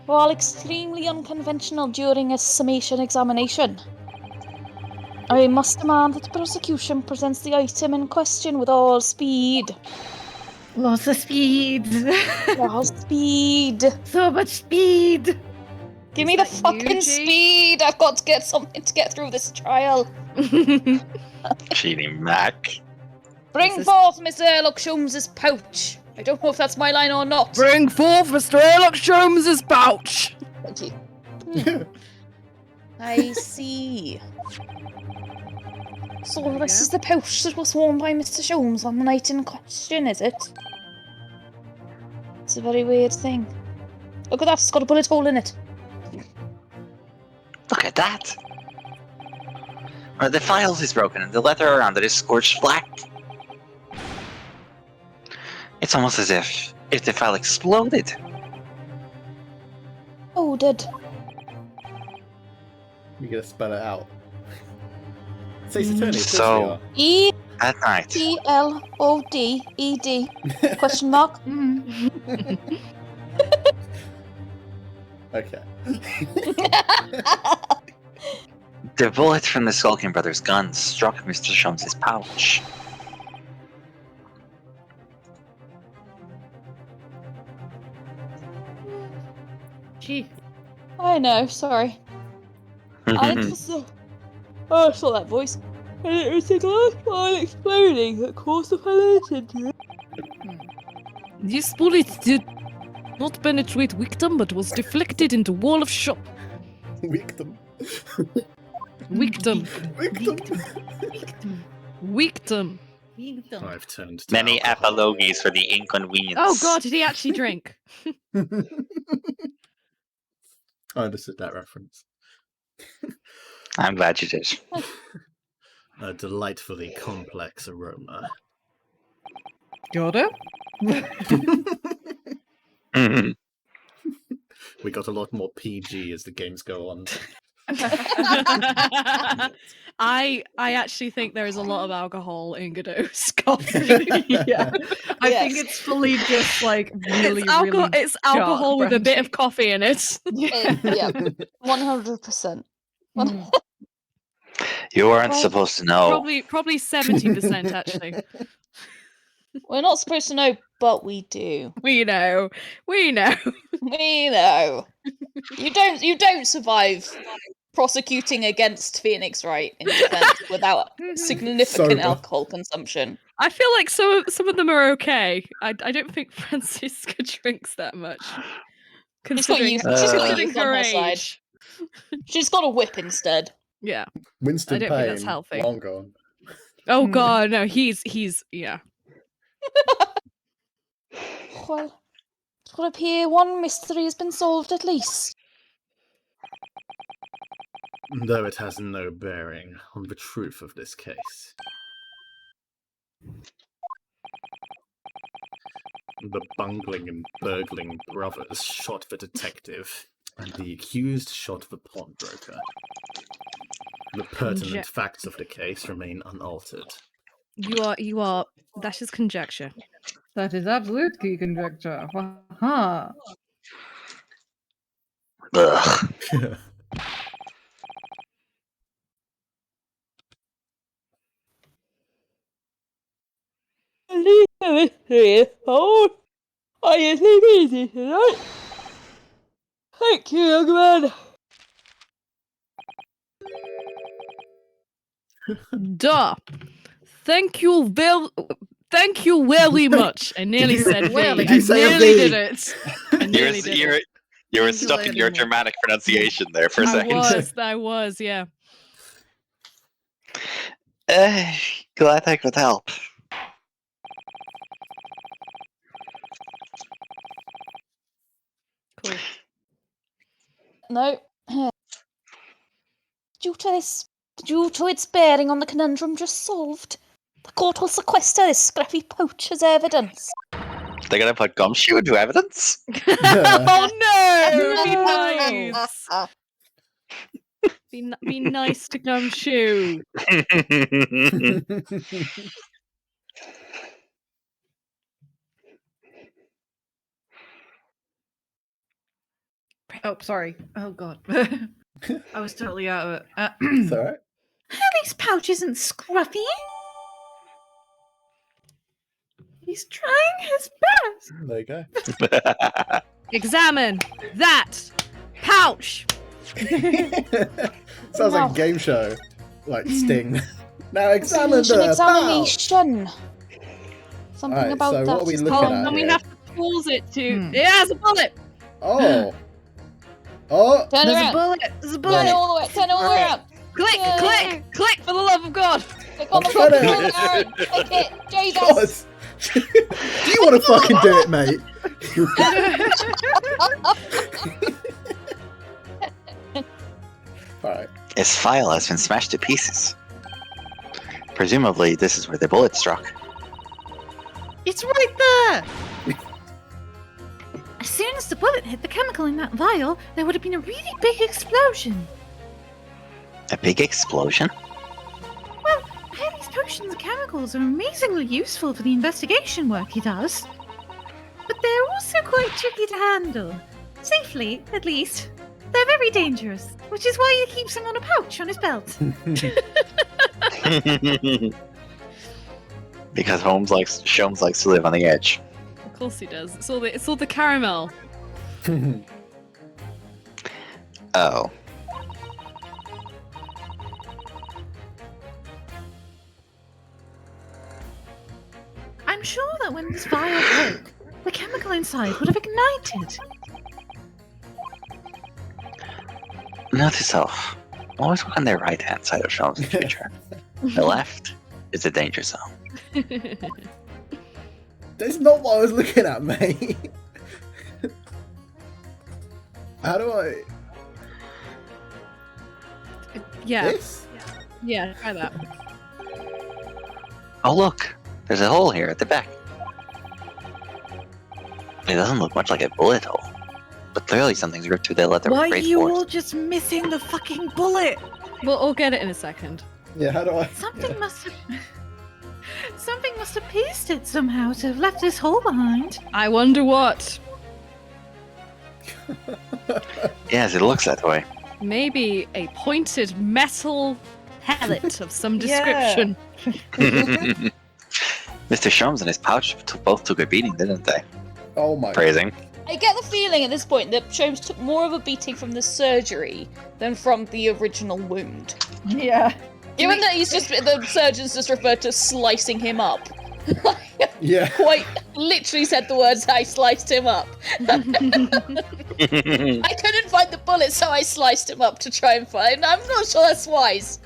Speaker 2: While extremely unconventional during a summation examination, I must demand that the prosecution presents the item in question with all speed.
Speaker 4: Lots of speed.
Speaker 2: All speed.
Speaker 4: So much speed.
Speaker 2: Give
Speaker 3: Is
Speaker 2: me the
Speaker 3: that you,
Speaker 2: fucking
Speaker 3: G?
Speaker 2: speed. I've got to get something to get through this trial.
Speaker 5: Cheating Mac.
Speaker 2: Bring
Speaker 3: This is-
Speaker 2: forth Mr. Airlock Sholmes' pouch. I don't know if that's my line or not.
Speaker 3: Bring forth Mr. Airlock Sholmes' pouch.
Speaker 2: Thank you. I see. So
Speaker 3: There you
Speaker 2: this
Speaker 3: go.
Speaker 2: is the pouch that was worn by Mr. Sholmes on the night in question, is it? It's a very weird thing. Look at that, it's got a bullet hole in it.
Speaker 5: Look at that. The files is broken and the letter around it is scorched black. It's almost as if the file exploded.
Speaker 2: Oh, did.
Speaker 1: You gotta spell it out. State's attorney, of course
Speaker 5: So-
Speaker 2: E
Speaker 5: At night.
Speaker 2: T L O D E D question mark.
Speaker 1: we are. Okay.
Speaker 5: The bullet from the Skulking Brothers' gun struck Mr. Sholmes' pouch.
Speaker 4: Gee.
Speaker 2: I know, sorry. I just I saw that voice. And it was the glass file exploding that caused the fellow injury.
Speaker 3: This bullet did not penetrate victim, but was deflected into wall of shop.
Speaker 1: Victim.
Speaker 3: Victim.
Speaker 1: Victim.
Speaker 3: Victim.
Speaker 1: I've turned to
Speaker 5: Many
Speaker 1: alcohol.
Speaker 5: apologies for the inconvenience.
Speaker 3: Oh god, did he actually drink?
Speaker 1: I understood that reference.
Speaker 5: I'm glad you did.
Speaker 1: A delightfully complex aroma.
Speaker 4: Got it?
Speaker 5: Mhm.
Speaker 1: We got a lot more PG as the games go on.
Speaker 3: I actually think there is a lot of alcohol in Godot's coffee.
Speaker 4: Yeah. I think
Speaker 2: Yes.
Speaker 4: it's fully just like really,
Speaker 3: it's alcohol with a bit of coffee in it.
Speaker 2: Yeah, 100%.
Speaker 4: Mm.
Speaker 5: You aren't
Speaker 2: Well,
Speaker 5: supposed to know.
Speaker 3: Probably 70% actually.
Speaker 2: We're not supposed to know, but we do.
Speaker 3: We know. We know.
Speaker 2: We know. You don't survive prosecuting against Phoenix Wright in defense without significant
Speaker 1: Sober.
Speaker 2: alcohol consumption.
Speaker 3: I feel like some of them are okay. I don't think Francisca drinks that much. Considering,
Speaker 2: youth- she's got
Speaker 3: considering
Speaker 2: youth on
Speaker 3: her
Speaker 2: her side.
Speaker 3: age.
Speaker 2: She's got a whip instead.
Speaker 3: Yeah.
Speaker 1: Winston
Speaker 3: I don't think that's
Speaker 1: Payne,
Speaker 3: healthy.
Speaker 1: long gone.
Speaker 3: Oh
Speaker 4: Hmm.
Speaker 3: god, no, he's yeah.
Speaker 2: Well, it would appear one mystery has been solved at least.
Speaker 1: Though it has no bearing on the truth of this case. The bungling and burgling brothers shot the detective, and the accused shot the pawnbroker. The pertinent facts of the case remain unaltered.
Speaker 3: You are that is conjecture.
Speaker 4: That is absolutely conjecture. Ha.
Speaker 5: Ugh.
Speaker 2: Oh, are you sleeping easy tonight? Thank you, young man.
Speaker 3: Duh. Thank you very much. I nearly said V.
Speaker 4: Well,
Speaker 3: I
Speaker 1: did you say a
Speaker 3: nearly
Speaker 1: V?
Speaker 3: did it. I
Speaker 5: You
Speaker 3: nearly did it.
Speaker 5: were
Speaker 4: Thank you
Speaker 5: stuck in
Speaker 4: very
Speaker 5: your
Speaker 4: much.
Speaker 5: dramatic pronunciation there for a second.
Speaker 3: I was, yeah.
Speaker 5: Glad I could help.
Speaker 3: Cool.
Speaker 2: No. Due to its bearing on the conundrum just solved, the court will sequester this scrappy pouch as evidence.
Speaker 5: They're gonna put gumshoe into evidence?
Speaker 3: Oh no! Be
Speaker 2: No.
Speaker 3: nice. Be nice to Gumshoe.
Speaker 4: Oh, sorry. Oh god. I was totally out of it.
Speaker 1: It's alright.
Speaker 4: Harry's pouch isn't scruffy. He's trying his best.
Speaker 1: There you go.
Speaker 3: Examine that pouch.
Speaker 1: Sounds like
Speaker 2: No.
Speaker 1: a game show. Like Sting. Now examine
Speaker 2: Examination,
Speaker 1: the pouch!
Speaker 2: examination. Something
Speaker 1: Alright,
Speaker 2: about
Speaker 1: so
Speaker 2: that.
Speaker 1: what are we
Speaker 2: is-
Speaker 1: looking
Speaker 3: Oh,
Speaker 1: at
Speaker 3: and we
Speaker 1: here?
Speaker 3: have to pause it to.
Speaker 4: Hmm.
Speaker 3: It has a bullet.
Speaker 1: Oh! Oh!
Speaker 2: Turn
Speaker 4: There's a
Speaker 2: around.
Speaker 4: bullet. There's a
Speaker 2: Turn
Speaker 4: bullet.
Speaker 2: it all the way. Turn it all the way around.
Speaker 3: Click,
Speaker 2: Yeah.
Speaker 3: click, click! For the love of God.
Speaker 2: Click on the
Speaker 1: I'm trying
Speaker 2: fucking
Speaker 1: to-
Speaker 2: bullet arrow. Click it.
Speaker 1: God!
Speaker 2: Jesus.
Speaker 1: Do you want to fucking do it, mate? Alright.
Speaker 5: His file has been smashed to pieces. Presumably, this is where the bullet struck.
Speaker 4: It's right there! As soon as the bullet hit the chemical in that vial, there would have been a really big explosion.
Speaker 5: A big explosion?
Speaker 4: Well, Harry's potions and chemicals are amazingly useful for the investigation work he does. But they're also quite tricky to handle. Safely, at least. They're very dangerous, which is why he keeps them on a pouch on his belt.
Speaker 5: Because Holmes likes to live on the edge.
Speaker 3: Of course he does. It's all the caramel.
Speaker 5: Oh.
Speaker 4: I'm sure that when this vial broke, the chemical inside would have ignited.
Speaker 5: Note to self. Always look on the right hand side of Shelms in the future. The left is the danger zone.
Speaker 1: That's not what I was looking at, mate. How do I...
Speaker 3: Yeah,
Speaker 1: This?
Speaker 3: yeah. Try that.
Speaker 5: Oh, look! There's a hole here at the back. It doesn't look much like a bullet hole, but clearly something's ripped through the leather
Speaker 4: Why
Speaker 5: with
Speaker 4: are
Speaker 5: great
Speaker 4: you
Speaker 5: force.
Speaker 4: all just missing the fucking bullet?
Speaker 3: We'll get it in a second.
Speaker 1: Yeah, how do I?
Speaker 4: Something must have. Something must have pierced it somehow to have left this hole behind.
Speaker 3: I wonder what.
Speaker 5: Yes, it looks that way.
Speaker 3: Maybe a pointed metal pellet of some
Speaker 4: Yeah.
Speaker 3: description.
Speaker 5: Mr. Sholmes and his pouch both took a beating, didn't they?
Speaker 1: Oh my.
Speaker 5: Phrasing.
Speaker 2: I get the feeling at this point that Sholmes took more of a beating from the surgery than from the original wound.
Speaker 4: Yeah.
Speaker 2: Given that the surgeons just referred to slicing him up.
Speaker 1: Yeah.
Speaker 2: Quite literally said the words, I sliced him up. I couldn't find the bullet, so I sliced him up to try and find. I'm not sure that's wise.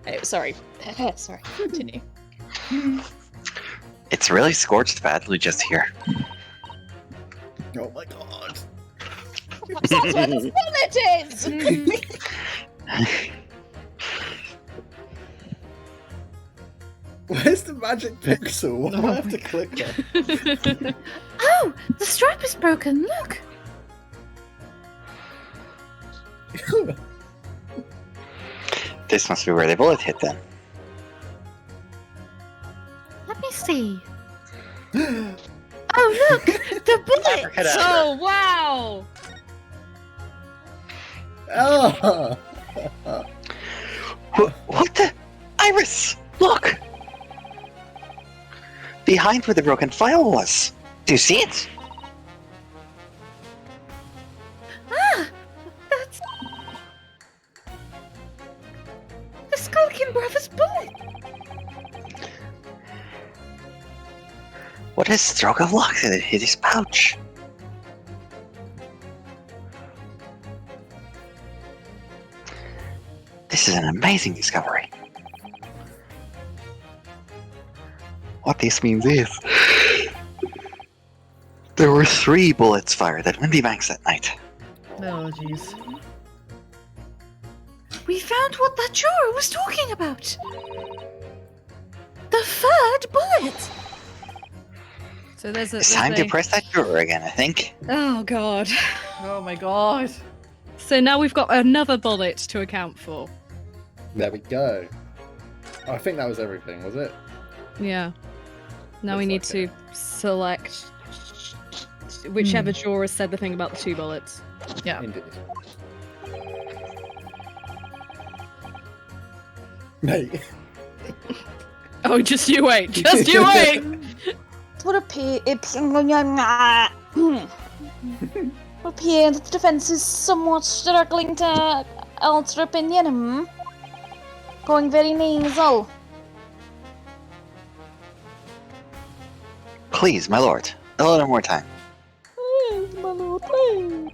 Speaker 2: Anyway, sorry. Sorry, continue.
Speaker 5: It's really scorched badly just here.
Speaker 1: Oh my god.
Speaker 2: That's where the bullet is!
Speaker 1: Where's the magic pixel? Why do I have to click that?
Speaker 4: Oh, the strap is broken. Look.
Speaker 5: This must be where the bullet hit then.
Speaker 4: Let me see. Oh, look, the bullet.
Speaker 3: Oh, wow!
Speaker 1: Ah!
Speaker 5: What the? Iris! Look! Behind where the broken file was. Do you see it?
Speaker 4: Ah, that's the Skulking Brothers bullet.
Speaker 5: What a stroke of luck that it hit his pouch. This is an amazing discovery. What this means is... there were 3 bullets fired at Windy Banks that night.
Speaker 4: Oh, jeez. We found what that juror was talking about. The 3rd bullet.
Speaker 3: So there's a.
Speaker 5: It's time to press that juror again, I think.
Speaker 3: Oh, God.
Speaker 4: Oh my god.
Speaker 3: So now we've got another bullet to account for.
Speaker 1: There we go. I think that was everything, was it?
Speaker 3: Yeah. Now we
Speaker 1: Looks
Speaker 3: need
Speaker 1: like
Speaker 3: to select whichever juror said the thing about the 2 bullets.
Speaker 4: Yeah.
Speaker 1: Indeed. Mate.
Speaker 3: Oh, just you wait. Just you wait.
Speaker 2: It would appear that the defense is somewhat struggling to alter opinion. Going very nasal.
Speaker 5: Please, my lord, a little more time.
Speaker 2: My lord, please.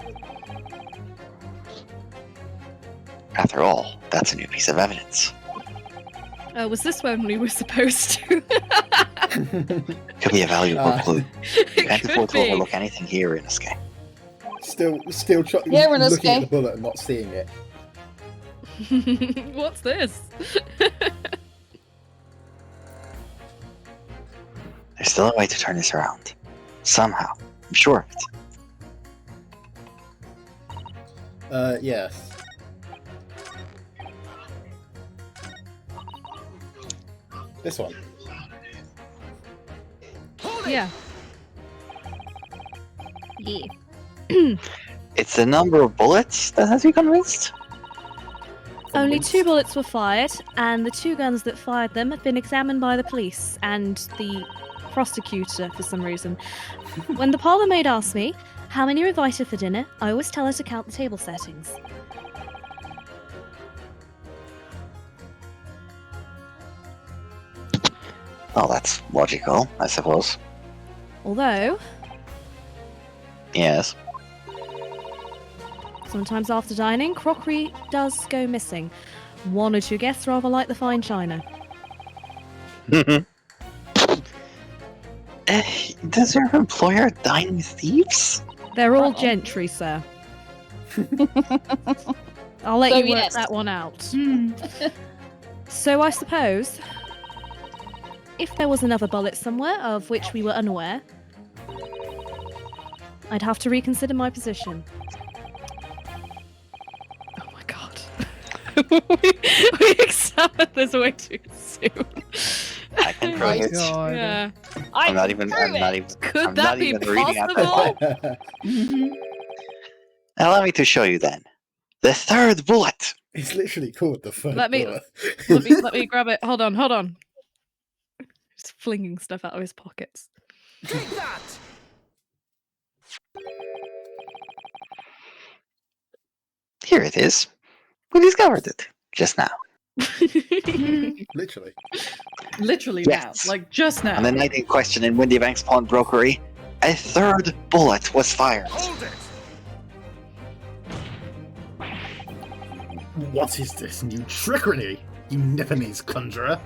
Speaker 5: After all, that's a new piece of evidence.
Speaker 3: Was this when we were supposed to?
Speaker 5: Could be a valuable clue. You can't
Speaker 3: Could
Speaker 5: afford to
Speaker 3: be.
Speaker 5: overlook anything here in this game.
Speaker 1: Still
Speaker 2: Yeah, we're in this
Speaker 1: looking at
Speaker 2: game.
Speaker 1: the bullet and not seeing it.
Speaker 3: What's this?
Speaker 5: There's still a way to turn this around. Somehow. I'm sure of it.
Speaker 1: Yes. This one.
Speaker 3: Yeah. Yeah.
Speaker 5: It's the number of bullets that has you convinced?
Speaker 7: Only 2 bullets were fired, and the 2 guns that fired them have been examined by the police and the prosecutor for some reason. When the parlour maid asks me how many are invited for dinner, I always tell her to count the table settings.
Speaker 5: Oh, that's logical, I suppose.
Speaker 7: Although,
Speaker 5: Yes.
Speaker 7: sometimes after dining, crockery does go missing. 1 or 2 guests rather like the fine china.
Speaker 5: Does your employer dine with thieves?
Speaker 3: They're all gentry, sir. I'll let
Speaker 2: So
Speaker 3: you work
Speaker 2: yes.
Speaker 3: that one out.
Speaker 4: Hmm.
Speaker 3: So I suppose
Speaker 7: if there was another bullet somewhere of which we were unaware, I'd have to reconsider my position.
Speaker 3: Oh my god. we examined this way too soon.
Speaker 5: I can prove it.
Speaker 6: God.
Speaker 3: Yeah.
Speaker 5: I'm not even
Speaker 3: Could
Speaker 5: I'm
Speaker 3: that
Speaker 5: not
Speaker 3: be
Speaker 5: even reading out the
Speaker 3: possible?
Speaker 5: line. Allow me to show you then. The third bullet.
Speaker 1: It's literally called the third
Speaker 3: Let me-
Speaker 1: bullet.
Speaker 3: Let me grab it. Hold on. Just flinging stuff out of his pockets.
Speaker 6: Take that!
Speaker 5: Here it is. We discovered it just now.
Speaker 1: Literally.
Speaker 8: Literally
Speaker 5: Yes.
Speaker 8: now. Like, just now.
Speaker 5: On the night in question in Windy Bank's pawnbrokery, a third bullet was fired.
Speaker 6: Hold it!
Speaker 1: What is this new trickery, you Nepalese conjurer?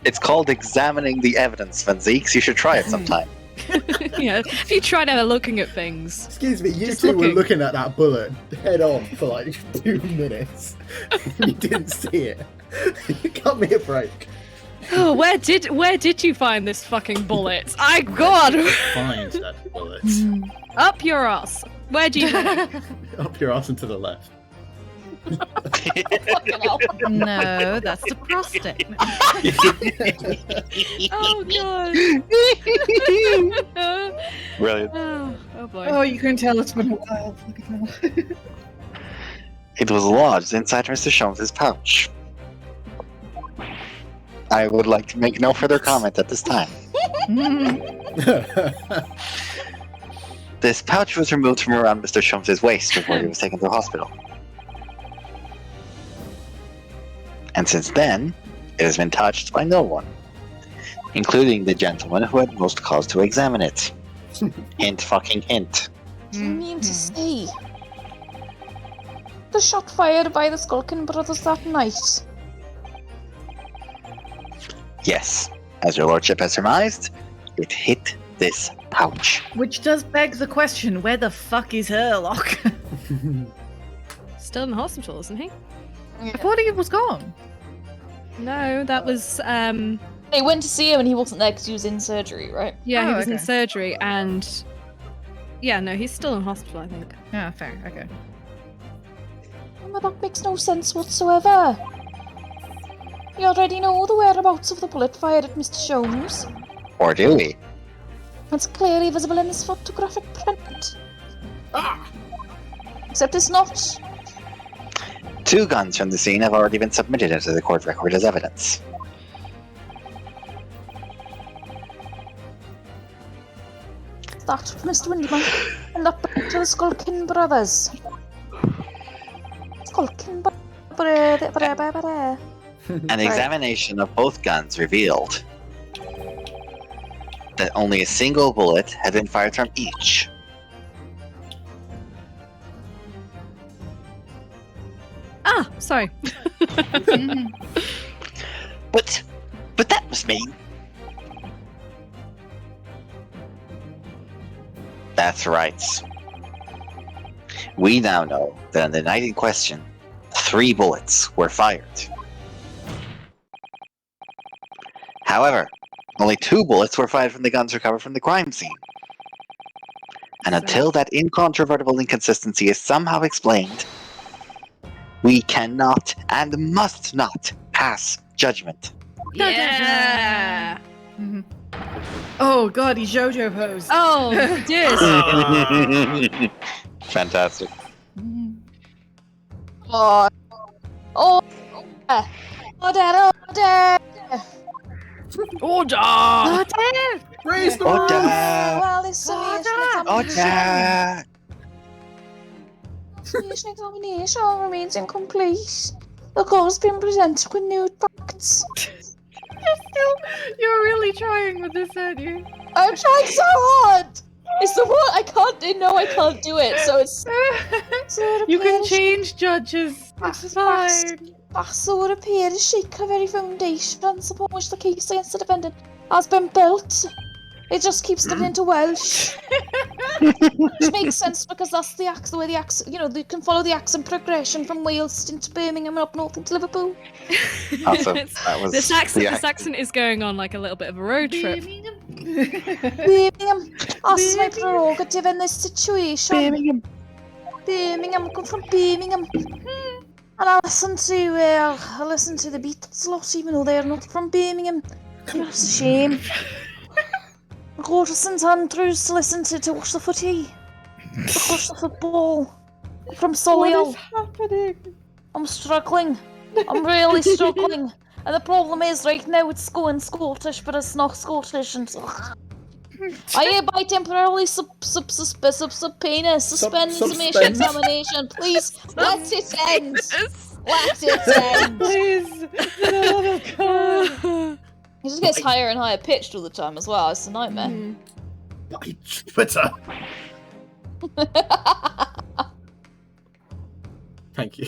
Speaker 5: It's called examining the evidence, Van Zeeks. You should try it sometime.
Speaker 3: Yeah. If you tried ever looking at things.
Speaker 1: Excuse me, you
Speaker 3: Just
Speaker 1: two were
Speaker 3: looking.
Speaker 1: looking at that bullet head on for like 2 minutes. You didn't see it. Cut me a break.
Speaker 3: Oh, where did you find this fucking bullet? I God!
Speaker 1: Find that bullet.
Speaker 3: Up your ass. Where do you think?
Speaker 1: Up your ass and to the left.
Speaker 2: Fucking hell.
Speaker 4: No, that's the prostate.
Speaker 3: Oh god.
Speaker 5: Brilliant.
Speaker 3: Oh boy.
Speaker 8: Oh, you can tell it's been a while. Fucking hell.
Speaker 5: It was lodged inside Mr. Sholmes' pouch. I would like to make no further comment at this time. This pouch was removed from around Mr. Sholmes' waist before he was taken to the hospital. And since then, it has been touched by no one, including the gentleman who had most cause to examine it. Hint fucking hint.
Speaker 2: Do you mean to say the shot fired by the Skulkin brothers that night?
Speaker 5: Yes, as your lordship has surmised, it hit this pouch.
Speaker 4: Which does beg the question, where the fuck is Herlock?
Speaker 3: Still in the hospital, isn't he?
Speaker 4: I thought he was gone.
Speaker 3: No, that was
Speaker 2: They went to see him and he wasn't there because he was in surgery, right?
Speaker 3: yeah, he
Speaker 4: Oh,
Speaker 3: was in
Speaker 4: okay.
Speaker 3: surgery and yeah, no, he's still in hospital, I think.
Speaker 4: Ah, fair, okay.
Speaker 2: Well, that makes no sense whatsoever. You already know the whereabouts of the bullet fired at Mr. Sholmes.
Speaker 5: Or do we?
Speaker 2: It's clearly visible in this photographic print. Except it's not.
Speaker 5: 2 guns from the scene have already been submitted into the court record as evidence.
Speaker 2: That of Mr. Windybank and that back to the Skulkin brothers. Skulkin brothers.
Speaker 5: An examination of both guns revealed that only a single bullet had been fired from each.
Speaker 3: Ah, sorry.
Speaker 5: But that must mean... That's right. We now know that on the night in question, 3 bullets were fired. However, only 2 bullets were fired from the guns recovered from the crime scene. And until that incontrovertible inconsistency is somehow explained, we cannot and must not pass judgment.
Speaker 3: Yeah.
Speaker 8: Oh god, he JoJo posed.
Speaker 3: Oh, dear.
Speaker 5: Fantastic.
Speaker 2: Oh, oh, oh, Dad, oh, Dad.
Speaker 3: Order.
Speaker 4: Oh, damn!
Speaker 1: Raise the
Speaker 5: Oh,
Speaker 1: roof!
Speaker 5: Dad!
Speaker 2: Well, this summation
Speaker 5: Oh, Dad!
Speaker 2: examination remains incomplete. The court's been presented with new facts.
Speaker 4: You're really trying with this, aren't you?
Speaker 2: I'm trying so hard. It's the one I can't do. No, I can't do it. So it's
Speaker 4: You can change judges. It's fine.
Speaker 2: So it appears the sheet very foundations upon which the case against the defendant has been built. It just keeps turning into Welsh. Which makes sense because that's the way the accent, you can follow the accent progression from Wales into Birmingham and up north into Liverpool.
Speaker 5: Also,
Speaker 3: It's-
Speaker 5: that was
Speaker 3: this
Speaker 5: the
Speaker 3: accent is going on like a little bit of a road trip.
Speaker 2: Birmingham. That's my prerogative in this situation. Birmingham. Come from Birmingham. And I listen to the Beatles a lot, even though they're not from Birmingham. That's a shame. I go to St Andrews to listen to watch the footy. To watch the football. From Solihull.
Speaker 8: happening?
Speaker 2: I'm struggling. I'm really struggling. And the problem is, right now it's going Scottish, but it's not Scottish. And I hereby temporarily suspend summation examination. Please, let it end. Let it end.
Speaker 8: Please, for the love of God.
Speaker 2: He just gets higher and higher pitched all the time as well. It's a nightmare.
Speaker 1: By Jupiter! Thank you.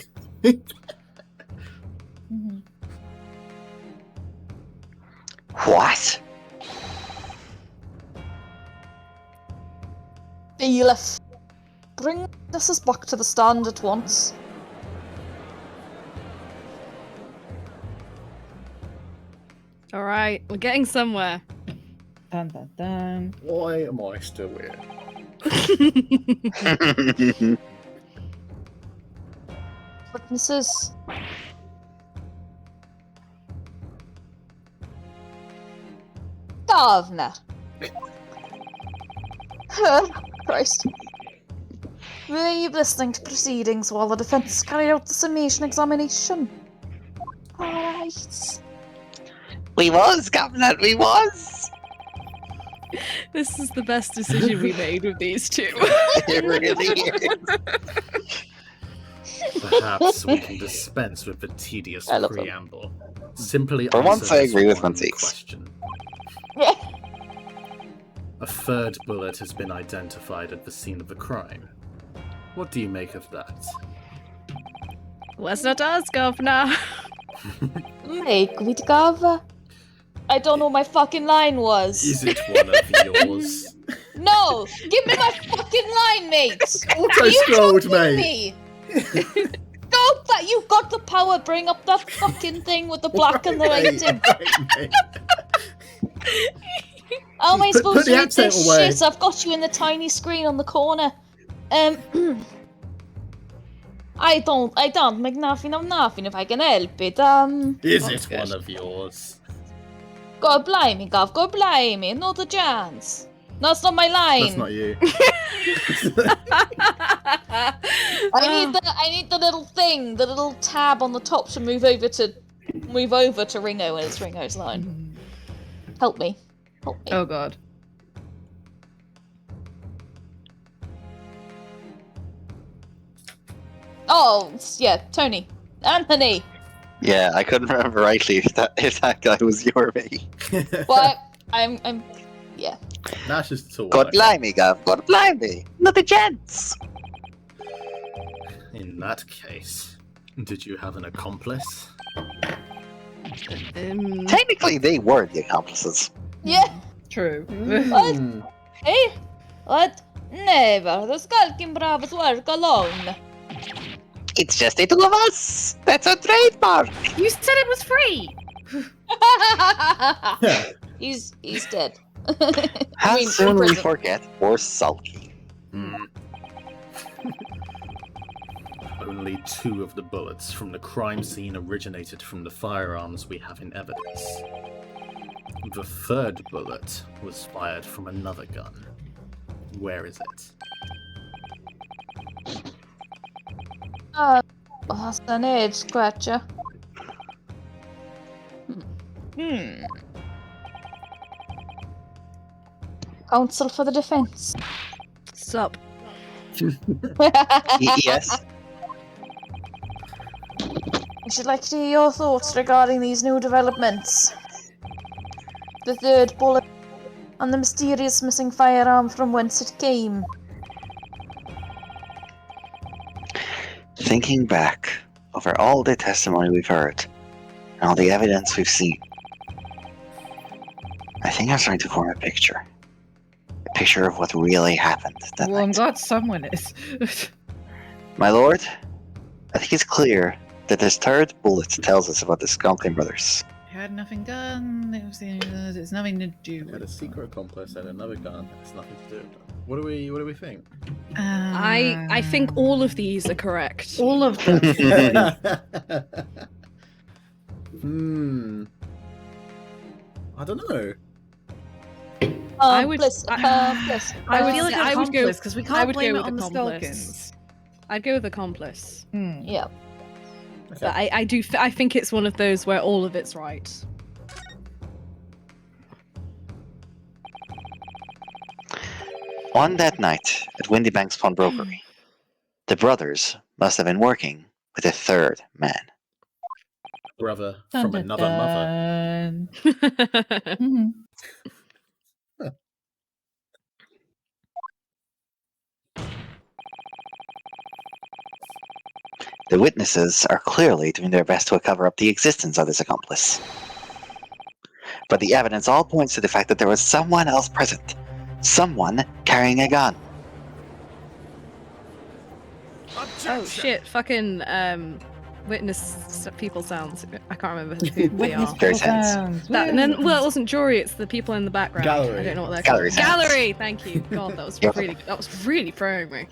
Speaker 5: What?
Speaker 2: Bailiff, bring this back to the stand at once.
Speaker 3: All right, we're getting somewhere.
Speaker 8: Dun, dun, dun.
Speaker 1: Why am I still here?
Speaker 2: Witnesses. Governor. Christ. Were you listening to proceedings while the defence carried out the summation examination? Alright.
Speaker 5: We was, Governor, we was!
Speaker 3: This is the best decision we made with these two.
Speaker 5: It really is.
Speaker 1: Perhaps we can dispense with the tedious
Speaker 2: I love them.
Speaker 1: preamble. Simply
Speaker 5: For once
Speaker 1: answer
Speaker 5: I
Speaker 1: this
Speaker 5: agree with
Speaker 1: one
Speaker 5: Muntees.
Speaker 1: question. A third bullet has been identified at the scene of the crime. What do you make of that?
Speaker 3: Let's not ask, Governor.
Speaker 2: Make with Gov. I don't know what my fucking line was.
Speaker 1: Is it one of yours?
Speaker 2: No! Give me my fucking line, mate!
Speaker 1: Auto
Speaker 2: You
Speaker 1: scrolled,
Speaker 2: told
Speaker 1: mate!
Speaker 2: me! Go that you've got the power, bring up that fucking thing with the black and the white in. How am I supposed
Speaker 1: put
Speaker 2: to
Speaker 1: the
Speaker 2: read
Speaker 1: accent
Speaker 2: this
Speaker 1: away.
Speaker 2: shit? I've got you in the tiny screen on the corner. I don't make nothing of nothing if I can help it.
Speaker 1: Is it one of yours?
Speaker 2: God blimey, Gov, God blimey, not a chance. That's not my line.
Speaker 1: That's not you.
Speaker 2: I need the little thing, the little tab on the top to move over to Ringo when it's Ringo's line. Help me. Help me.
Speaker 8: Oh God.
Speaker 2: Oh, yeah, Tony. Anthony.
Speaker 5: Yeah, I couldn't remember rightly if that guy was your mate.
Speaker 2: But I'm yeah.
Speaker 1: Nash is tall.
Speaker 5: God blimey, Gav, God blimey! Not a chance!
Speaker 1: In that case, did you have an accomplice?
Speaker 5: Technically, they were the accomplices.
Speaker 2: Yeah.
Speaker 8: True.
Speaker 1: Hmm.
Speaker 2: Hey? What? Never. The skulking bravos work alone.
Speaker 5: It's just the two of us! That's a trademark!
Speaker 4: You said it was free!
Speaker 2: He's dead.
Speaker 5: How
Speaker 2: in
Speaker 5: soon we
Speaker 2: prison.
Speaker 5: forget we're sulky.
Speaker 1: Hmm. Only 2 of the bullets from the crime scene originated from the firearms we have in evidence. The 3rd bullet was fired from another gun. Where is it?
Speaker 2: That's an head scratcher. Counsel for the defense.
Speaker 3: Sup.
Speaker 5: Yes?
Speaker 2: I should like to hear your thoughts regarding these new developments. The 3rd bullet and the mysterious missing firearm from whence it came.
Speaker 5: Thinking back over all the testimony we've heard and all the evidence we've seen, I think I'm starting to form a picture. A picture of what really happened that
Speaker 4: Well, I'm
Speaker 5: night.
Speaker 4: glad someone is.
Speaker 5: My lord, I think it's clear that this third bullet tells us about the Skunking brothers.
Speaker 4: Had nothing done. It's nothing to do
Speaker 1: Had a
Speaker 4: with.
Speaker 1: secret accomplice, had another gun. It's nothing to do with that. What do we think?
Speaker 3: I think all of these are correct.
Speaker 4: all of them.
Speaker 1: I don't know.
Speaker 3: I would-
Speaker 2: Bliss. Bliss.
Speaker 3: I would
Speaker 4: feel like
Speaker 3: say- I would go-
Speaker 4: because we
Speaker 3: I
Speaker 4: can't
Speaker 3: would
Speaker 4: blame
Speaker 3: go
Speaker 4: it
Speaker 3: with
Speaker 4: on the
Speaker 3: accomplice.
Speaker 4: Skulkins.
Speaker 3: I'd go with accomplice.
Speaker 2: Yeah.
Speaker 3: But I think it's one of those where all of it's right.
Speaker 5: On that night at Windybank's pawnbrokery, the brothers must have been working with a third man.
Speaker 1: Brother from another mother.
Speaker 4: Mhm.
Speaker 5: The witnesses are clearly doing their best to cover up the existence of this accomplice. But the evidence all points to the fact that there was someone else present. Someone carrying a gun.
Speaker 3: Oh shit! Fucking witness people sounds. I can't remember who they are.
Speaker 5: Very tense.
Speaker 3: That, and then, well, it wasn't jury. It's the people in the background.
Speaker 1: Gallery.
Speaker 3: I don't know what they're
Speaker 5: Gallery
Speaker 3: called.
Speaker 5: sounds.
Speaker 3: Gallery. Thank you. God, that was
Speaker 5: Yep.
Speaker 3: really throwing me.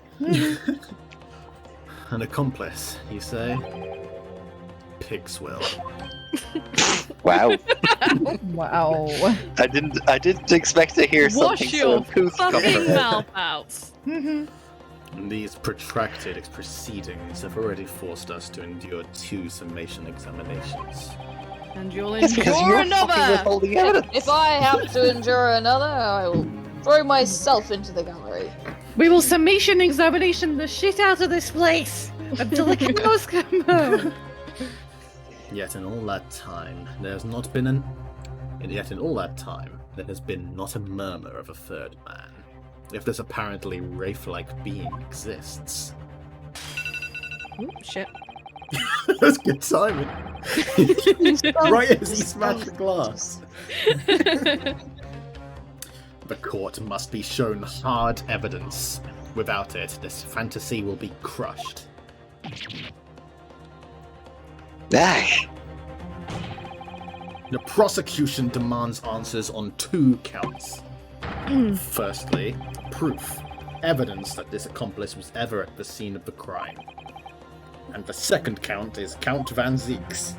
Speaker 1: An accomplice, you say? Pigswill.
Speaker 5: Wow.
Speaker 4: Wow.
Speaker 5: I didn't expect to hear something
Speaker 3: Wash
Speaker 5: so
Speaker 3: your
Speaker 5: uncouth come from
Speaker 3: fucking
Speaker 5: it.
Speaker 3: mouth out.
Speaker 4: Mhm.
Speaker 1: And these protracted proceedings have already forced us to endure 2 summation examinations.
Speaker 3: And you'll
Speaker 5: It's because
Speaker 3: endure
Speaker 5: you're fucking
Speaker 3: another.
Speaker 5: withholding evidence.
Speaker 2: If I have to endure another, I will throw myself into the gallery.
Speaker 4: We will summation examination the shit out of this place until the cows come home.
Speaker 1: Yet in all that time, there has not been an... And yet in all that time, there has been not a murmur of a third man. If this apparently wraith-like being exists.
Speaker 3: Ooh, shit.
Speaker 1: That's good timing. Right as he smashed the glass. The court must be shown hard evidence. Without it, this fantasy will be crushed.
Speaker 5: Aye.
Speaker 1: The prosecution demands answers on 2 counts. Firstly, proof. Evidence that this accomplice was ever at the scene of the crime. And the second count is Count Van Zeeks.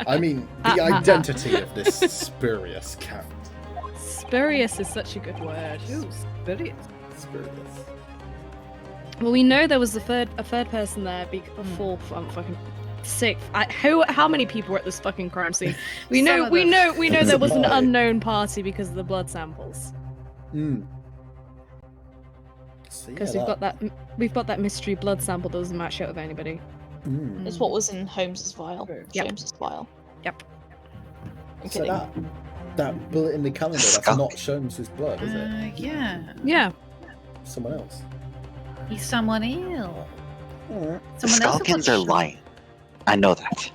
Speaker 1: I mean, the identity of this spurious count.
Speaker 3: Spurious is such a good word.
Speaker 1: Spurious.
Speaker 3: Well, we know there was a third person there before. I'm fucking sick. How many people were at this fucking crime scene? We know there was an unknown party because of the blood samples. Because we've got that mystery blood sample that doesn't match up with anybody.
Speaker 2: It's what was in Holmes's vial.
Speaker 3: Yep.
Speaker 2: James's vial.
Speaker 3: Yep.
Speaker 2: I'm
Speaker 1: So
Speaker 2: kidding.
Speaker 1: that bullet in the calendar, that's
Speaker 5: Skunk.
Speaker 1: not Sholmes' blood, is it?
Speaker 4: Yeah.
Speaker 3: Yeah.
Speaker 1: Someone else.
Speaker 4: He's someone else.
Speaker 5: The
Speaker 4: Someone else
Speaker 5: Skulkins are lying. I know that.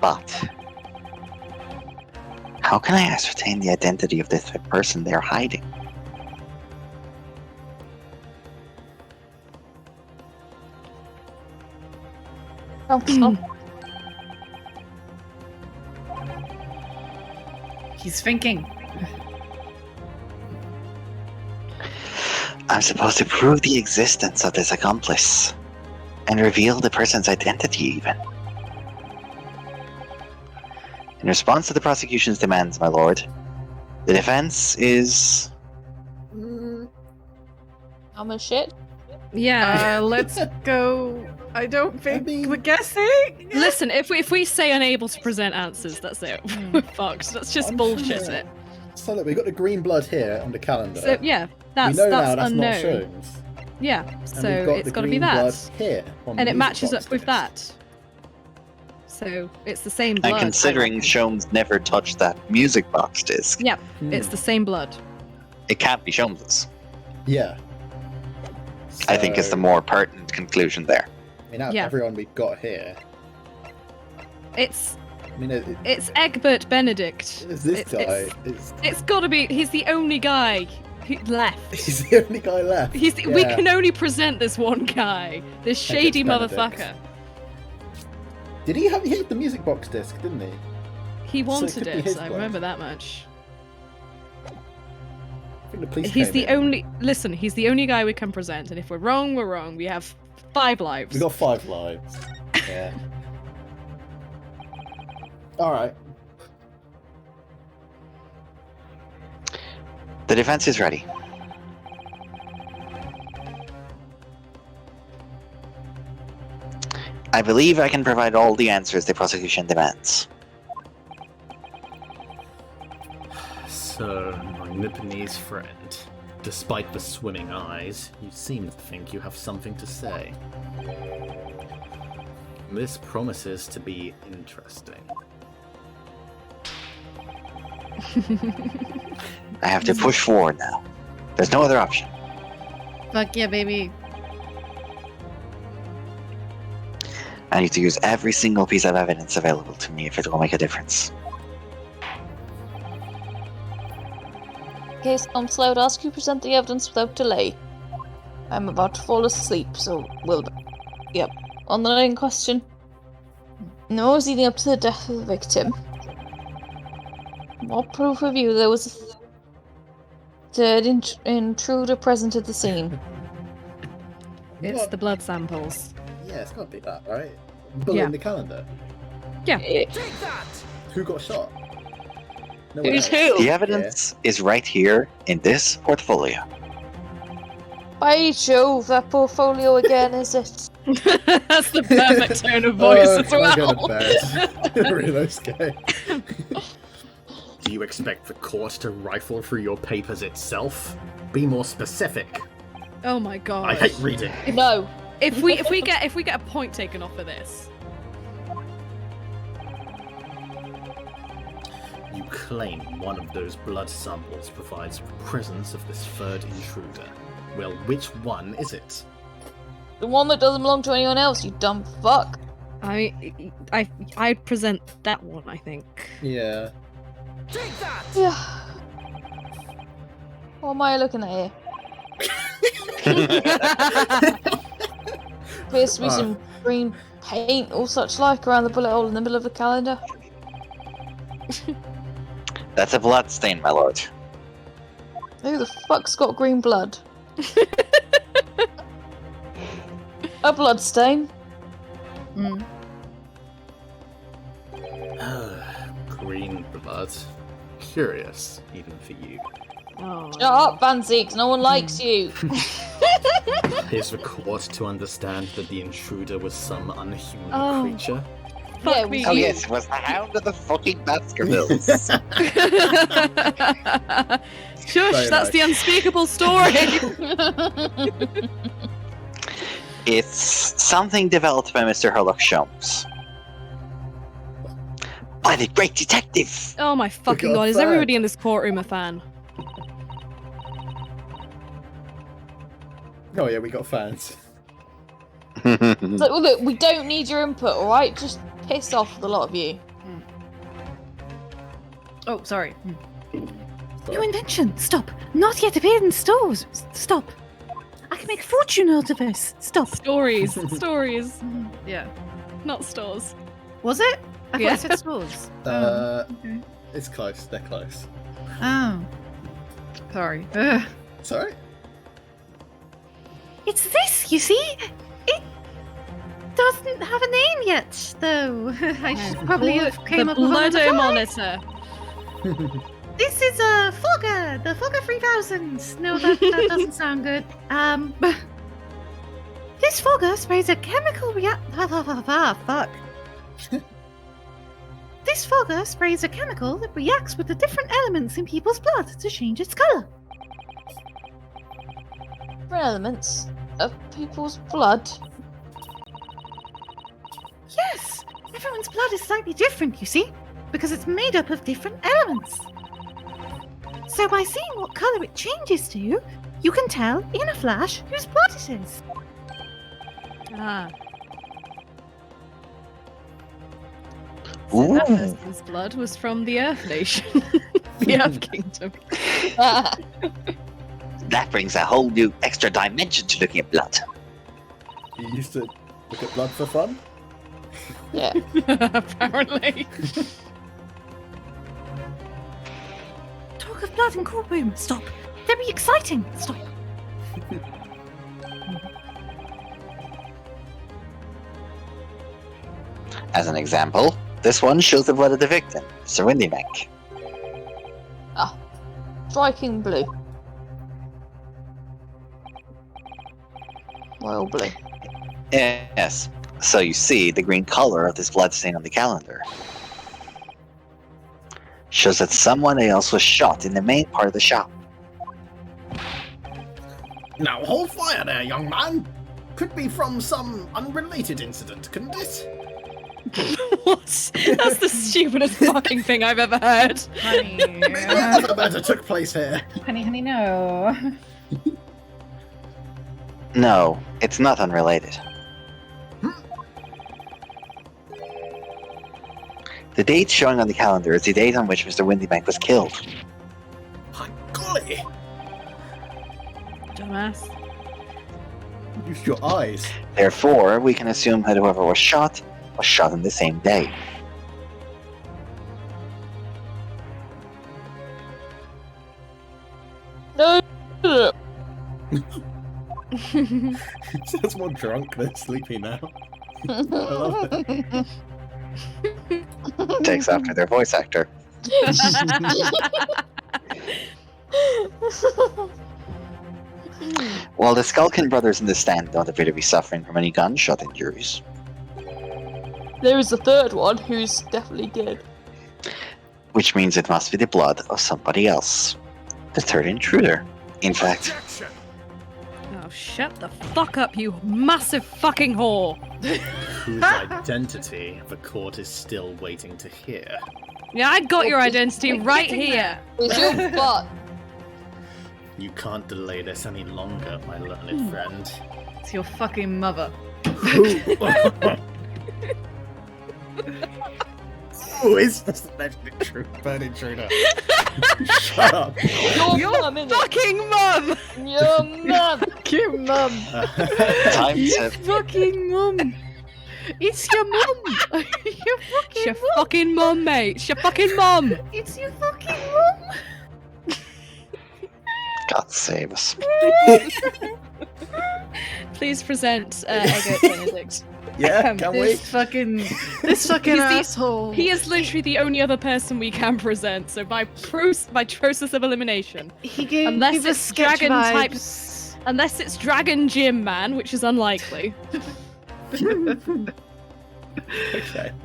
Speaker 5: But how can I ascertain the identity of this person they're hiding?
Speaker 4: He's thinking.
Speaker 5: I'm supposed to prove the existence of this accomplice and reveal the person's identity, even. In response to the prosecution's demands, my lord, the defense is.
Speaker 2: I'm a shit.
Speaker 3: Yeah.
Speaker 4: Let's go. I don't think
Speaker 1: mean-
Speaker 4: we're guessing.
Speaker 3: Listen, if we say unable to present answers, that's it. We're fucked. Let's just
Speaker 1: I'm
Speaker 3: bullshit
Speaker 1: sure.
Speaker 3: it.
Speaker 1: So look, we've got the green blood here on the calendar.
Speaker 3: So yeah,
Speaker 1: we
Speaker 3: that's
Speaker 1: know now that's
Speaker 3: unknown.
Speaker 1: not Sholmes.
Speaker 3: Yeah,
Speaker 1: And
Speaker 3: so
Speaker 1: we've got
Speaker 3: it's
Speaker 1: the
Speaker 3: got to be
Speaker 1: green blood
Speaker 3: that,
Speaker 1: here on
Speaker 3: and
Speaker 1: the
Speaker 3: it
Speaker 1: music
Speaker 3: matches
Speaker 1: box
Speaker 3: up with
Speaker 1: disc.
Speaker 3: that. So it's the same blood.
Speaker 5: And considering Sholmes never touched that music box disc,
Speaker 3: Yep, it's the same blood.
Speaker 5: it can't be Sholmes's.
Speaker 1: Yeah.
Speaker 5: I think is the
Speaker 1: So,
Speaker 5: more pertinent conclusion there.
Speaker 1: I mean, out of
Speaker 3: Yeah.
Speaker 1: everyone we've got here,
Speaker 3: It's
Speaker 1: I mean,
Speaker 3: It's Egbert Benedict.
Speaker 1: it's this guy.
Speaker 3: It's gotta be. He's the only guy left.
Speaker 1: He's the only guy left.
Speaker 3: We can only present this one guy. This shady
Speaker 1: Benedict.
Speaker 3: motherfucker.
Speaker 1: Did he hit the music box disc, didn't he?
Speaker 3: He wanted
Speaker 1: could be
Speaker 3: it.
Speaker 1: his
Speaker 3: I
Speaker 1: bloke.
Speaker 3: remember that much.
Speaker 1: I think the police
Speaker 3: He's
Speaker 1: came
Speaker 3: the
Speaker 1: in.
Speaker 3: only. Listen, he's the only guy we can present, and if we're wrong, we're wrong. We have 5 lives.
Speaker 1: We got 5 lives. Yeah. Alright.
Speaker 5: The defense is ready. I believe I can provide all the answers the prosecution demands.
Speaker 1: So, my Nipponese friend, despite the swimming eyes, you seem to think you have something to say. This promises to be interesting.
Speaker 5: I have to push forward now. There's no other option.
Speaker 8: Fuck yeah, baby.
Speaker 5: I need to use every single piece of evidence available to me if it will make a difference.
Speaker 2: Case I'm slow to ask you present the evidence without delay. I'm about to fall asleep, so we'll. Yep. On the night in question. No, it was leading up to the death of the victim. What proof of you there was a third intruder present at the scene?
Speaker 3: It's
Speaker 1: What?
Speaker 3: the blood samples.
Speaker 1: Yeah, it's gotta be that, right? Bullet
Speaker 3: Yeah.
Speaker 1: in the calendar.
Speaker 6: Take that!
Speaker 1: Who got shot? No one
Speaker 2: Who's
Speaker 1: else.
Speaker 2: who?
Speaker 5: The evidence is right here in this portfolio.
Speaker 2: By Jove, that portfolio again, is it?
Speaker 3: That's the perfect tone of voice as
Speaker 1: can I go
Speaker 3: well.
Speaker 1: to bed? Really scary. Do you expect the court to rifle through your papers itself? Be more specific.
Speaker 3: Oh my god.
Speaker 1: I hate reading.
Speaker 2: No.
Speaker 3: If we get a point taken off of this.
Speaker 1: You claim one of those blood samples provides the presence of this third intruder. Well, which one is it?
Speaker 2: The one that doesn't belong to anyone else, you dumb fuck.
Speaker 3: I'd present that one, I think.
Speaker 1: Yeah.
Speaker 6: Take that!
Speaker 2: Yeah. What am I looking at here? Appears to be some green paint or such like around the bullet hole in the middle of the calendar.
Speaker 5: That's a blood stain, my lord.
Speaker 2: Who the fuck's got green blood? A blood stain?
Speaker 1: Green blood. Curious, even for you.
Speaker 3: Oh.
Speaker 2: Shut up, Van Zeeks, no one likes you.
Speaker 1: Is the court to understand that the intruder was some unhuman
Speaker 3: Oh.
Speaker 1: creature?
Speaker 3: Fuck
Speaker 2: Yeah,
Speaker 3: me.
Speaker 5: Oh yes, it was the Hound of the fucking Baskervilles.
Speaker 3: Shush,
Speaker 1: Very
Speaker 3: that's the unspeakable story.
Speaker 5: It's something developed by Mr. Herlock Sholmes. By the great detective!
Speaker 3: Oh my fucking
Speaker 1: got
Speaker 3: god, is
Speaker 1: that.
Speaker 3: everybody in this courtroom a fan?
Speaker 1: Oh yeah, we got fans.
Speaker 2: Look, look, we don't need your input, alright? Just piss off with a lot of you.
Speaker 8: Oh, sorry.
Speaker 4: New invention. Stop. Not yet appeared in stores. Stop. I can make a fortune out of this. Stop.
Speaker 3: Stories. Stories.
Speaker 8: Yeah.
Speaker 3: Not stores.
Speaker 8: Was it? I
Speaker 3: Yeah.
Speaker 8: thought it said stores. Okay.
Speaker 1: It's close. They're close.
Speaker 8: Oh. Sorry. Ugh.
Speaker 1: Sorry.
Speaker 4: It's this, you see? It doesn't have a name yet, though. I should probably have came
Speaker 3: the
Speaker 4: up with one on the
Speaker 3: Bloodo
Speaker 4: fly.
Speaker 3: monitor.
Speaker 4: This is a Fogger, the Fogger 3000. No, that doesn't sound good. This Fogger sprays a chemical fuck. This Fogger sprays a chemical that reacts with the different elements in people's blood to change its color.
Speaker 2: Different elements of people's blood.
Speaker 4: Yes, everyone's blood is slightly different, you see, because it's made up of different elements. So by seeing what color it changes to, you can tell in a flash whose blood it is.
Speaker 3: Ah.
Speaker 7: So that
Speaker 5: Ooh.
Speaker 7: person's blood was from the Earth Nation, the Earth Kingdom.
Speaker 5: That brings a whole new extra dimension to looking at blood.
Speaker 1: You used to look at blood for fun?
Speaker 2: Yeah.
Speaker 7: Apparently.
Speaker 4: Talk of blood in courtroom. Stop. Very exciting. Stop.
Speaker 5: As an example, this one shows the blood of the victim, Sir Windybank.
Speaker 2: Striking blue. Royal blue.
Speaker 5: Yes, so you see the green color of this blood stain on the calendar. Shows that someone else was shot in the main part of the shop.
Speaker 1: Now hold fire there, young man. Could be from some unrelated incident, couldn't it?
Speaker 7: What? That's the stupidest fucking thing I've ever heard.
Speaker 8: Honey,
Speaker 1: Maybe another murder took place here.
Speaker 8: honey, no.
Speaker 5: No, it's not unrelated. The date showing on the calendar is the date on which Mr. Windybank was killed.
Speaker 1: My golly!
Speaker 7: Dumbass.
Speaker 1: Use your eyes.
Speaker 5: Therefore, we can assume that whoever was shot on the same day.
Speaker 2: No.
Speaker 1: Sounds more drunk than sleepy now. I love it.
Speaker 5: Takes after their voice actor. While the Skulkin brothers in the stand don't appear to be suffering from any gunshot injuries,
Speaker 2: There is a third one who's definitely dead.
Speaker 5: which means it must be the blood of somebody else. The third intruder. In fact,
Speaker 6: Objection!
Speaker 7: Oh, shut the fuck up, you massive fucking whore.
Speaker 1: Whose identity the court is still waiting to hear.
Speaker 7: Yeah, I got your identity right here.
Speaker 2: It's your butt.
Speaker 1: You can't delay this any longer, my learned friend.
Speaker 8: It's your fucking mother.
Speaker 1: Who is this alleged third intruder? Shut up.
Speaker 2: Your mum, innit?
Speaker 7: Fucking mum!
Speaker 2: Your mum.
Speaker 8: Your mum.
Speaker 5: time to
Speaker 8: Fucking mum. It's your mum. Your
Speaker 7: It's your
Speaker 8: fucking mum.
Speaker 7: fucking mum, mate. It's your fucking mum.
Speaker 8: It's your fucking mum.
Speaker 5: God save us.
Speaker 7: Please present Eggert Benedict.
Speaker 1: Yeah, can we?
Speaker 8: This fucking
Speaker 7: He's the-
Speaker 8: asshole.
Speaker 7: He is literally the only other person we can present, so by process of elimination.
Speaker 8: He gave
Speaker 7: Unless
Speaker 8: give us
Speaker 7: it's
Speaker 8: sketch
Speaker 7: dragon type-
Speaker 8: vibes.
Speaker 7: Unless it's Dragon Jim Man, which is unlikely.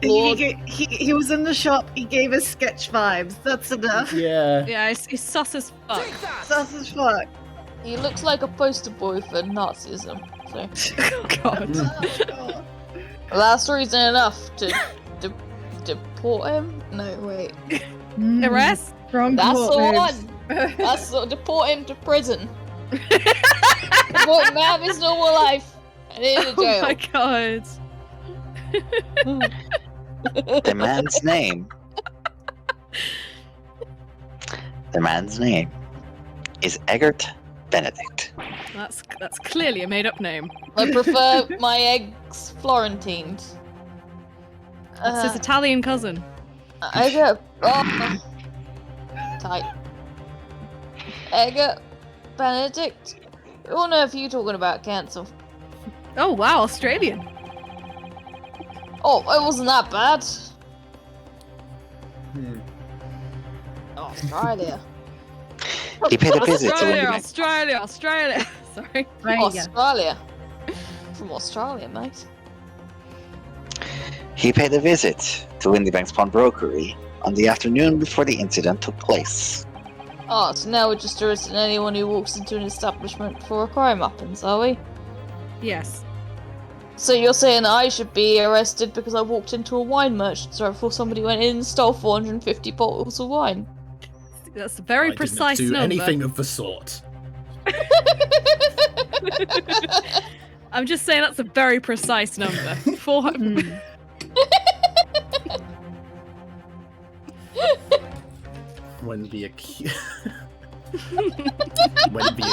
Speaker 1: Okay.
Speaker 8: He was in the shop. He gave us sketch vibes. That's enough.
Speaker 1: Yeah.
Speaker 7: Yeah, he's sus as fuck.
Speaker 6: Take that!
Speaker 8: Sus as fuck.
Speaker 2: He looks like a poster boy for Nazism. So
Speaker 7: Oh god.
Speaker 8: Oh,
Speaker 2: that's reason enough to deport him. No, wait.
Speaker 8: God.
Speaker 7: Arrest?
Speaker 8: Strong
Speaker 2: That's the
Speaker 8: court
Speaker 2: one.
Speaker 8: moves.
Speaker 2: That's the, deport him to prison. Deport him out of his normal life. And into
Speaker 7: Oh
Speaker 2: jail.
Speaker 7: my god.
Speaker 5: The man's name. The man's name is Eggert Benedict.
Speaker 7: That's clearly a made up name.
Speaker 2: I prefer my eggs Florentines.
Speaker 7: It's his Italian cousin.
Speaker 2: I get tight. Egger Benedict. Oh no, if you talking about cancel.
Speaker 7: Oh wow, Australian.
Speaker 2: Oh, it wasn't that bad.
Speaker 1: Hmm.
Speaker 2: Australia.
Speaker 5: He paid a visit to
Speaker 7: Australia,
Speaker 5: Windybank.
Speaker 7: Australia. Sorry.
Speaker 2: Australia. From Australia, mate.
Speaker 5: He paid a visit to Windybank's pawnbrokery on the afternoon before the incident took place.
Speaker 2: Oh, so now we're just arresting anyone who walks into an establishment before a crime happens, are we?
Speaker 7: Yes.
Speaker 2: So you're saying that I should be arrested because I walked into a wine merchant store before somebody went in and stole 450 bottles of wine?
Speaker 7: That's a very
Speaker 1: I
Speaker 7: precise
Speaker 1: didn't do
Speaker 7: number.
Speaker 1: anything of the sort.
Speaker 7: I'm just saying that's a very precise number. 400.
Speaker 1: when the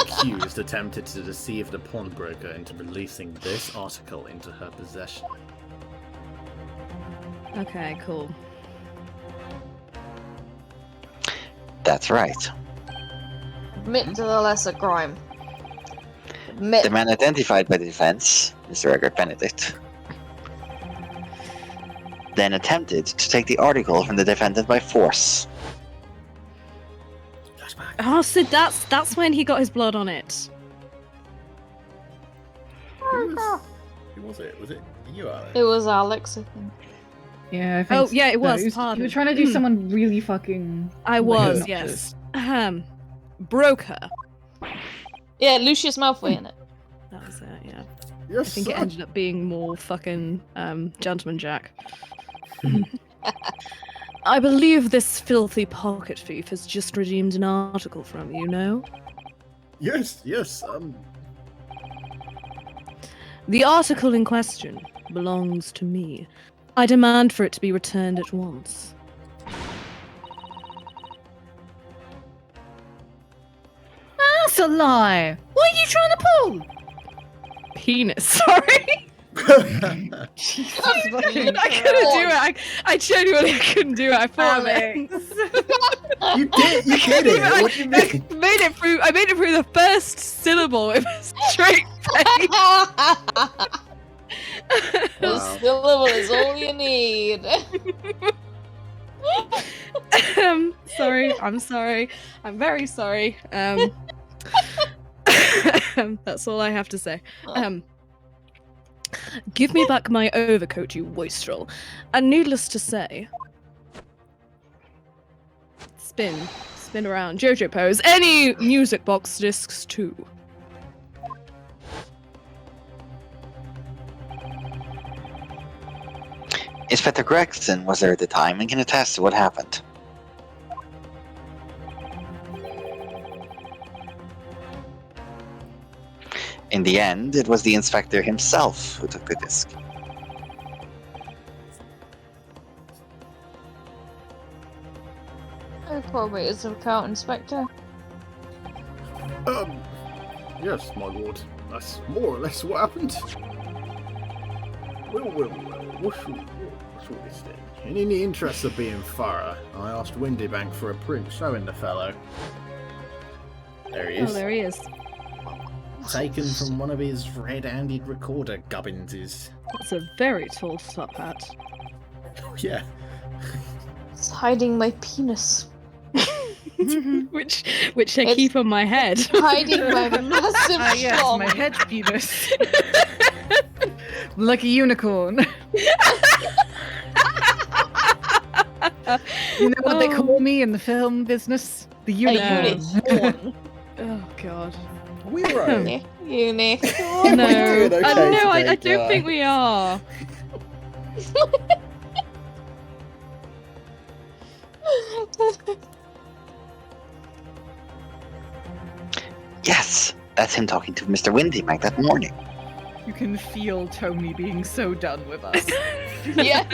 Speaker 1: accused attempted to deceive the pawnbroker into releasing this article into her possession.
Speaker 3: Okay, cool.
Speaker 5: That's right.
Speaker 9: Admit to the lesser crime. Admit.
Speaker 5: The man identified by the defense, Mr. Edgar Benedict, then attempted to take the article from the defendant by force.
Speaker 3: Oh, so that's when he got his blood on it.
Speaker 1: Who was it? Was it you, Alex?
Speaker 9: It was Alex, I think.
Speaker 4: Yeah, I think
Speaker 3: Oh, yeah, it was,
Speaker 4: You
Speaker 3: pardon.
Speaker 4: were trying to do someone really fucking.
Speaker 3: I was,
Speaker 4: obnoxious.
Speaker 3: yes. Broke her.
Speaker 9: Yeah, Lucius Malfoy in it.
Speaker 3: That was it, yeah.
Speaker 1: Yes,
Speaker 3: I think it ended up being more fucking Gentleman Jack. I believe this filthy pocket thief has just redeemed an article from you, no?
Speaker 1: Yes.
Speaker 3: The article in question belongs to me. I demand for it to be returned at once.
Speaker 4: That's a lie. What are you trying to pull?
Speaker 3: Penis, sorry.
Speaker 9: That's
Speaker 3: I couldn't do it. I genuinely couldn't do it. I thought of it.
Speaker 1: You did it. What do you mean?
Speaker 3: I made it through the first syllable with a straight face.
Speaker 9: The syllable is all you need.
Speaker 3: Sorry. I'm sorry. I'm very sorry. That's all I have to say. Give me back my overcoat, you wastrel. And needless to say, spin around, JoJo pose. Any music box discs too.
Speaker 5: Inspector Gregson was there at the time and can attest to what happened. In the end, it was the inspector himself who took the disc.
Speaker 9: Probably is the account inspector.
Speaker 1: Yes, my lord. That's more or less what happened. Well, what's all this then? And in the interest of being thorough, I asked Windybank for a print showing the fellow. There he is.
Speaker 3: Oh, there he is.
Speaker 1: Taken from one of his red-handed recorder gubbinses.
Speaker 3: That's a very tall top hat.
Speaker 1: Yeah.
Speaker 9: It's hiding my penis.
Speaker 3: which I
Speaker 9: It's-
Speaker 3: keep on my head.
Speaker 9: Hiding my massive
Speaker 4: Ah, yes,
Speaker 9: schlong.
Speaker 4: my head penis. Like a unicorn. You know what they call me in the film business? The
Speaker 9: A
Speaker 4: unicorn.
Speaker 9: unicorn.
Speaker 3: Oh god.
Speaker 1: Are we right?
Speaker 9: Unicorn.
Speaker 3: No,
Speaker 1: doing okay
Speaker 3: no, I
Speaker 1: today,
Speaker 3: don't
Speaker 1: Guy?
Speaker 3: think we are.
Speaker 5: Yes, that's him talking to Mr. Windybank that morning.
Speaker 4: You can feel Tony being so done with us.
Speaker 9: Yeah.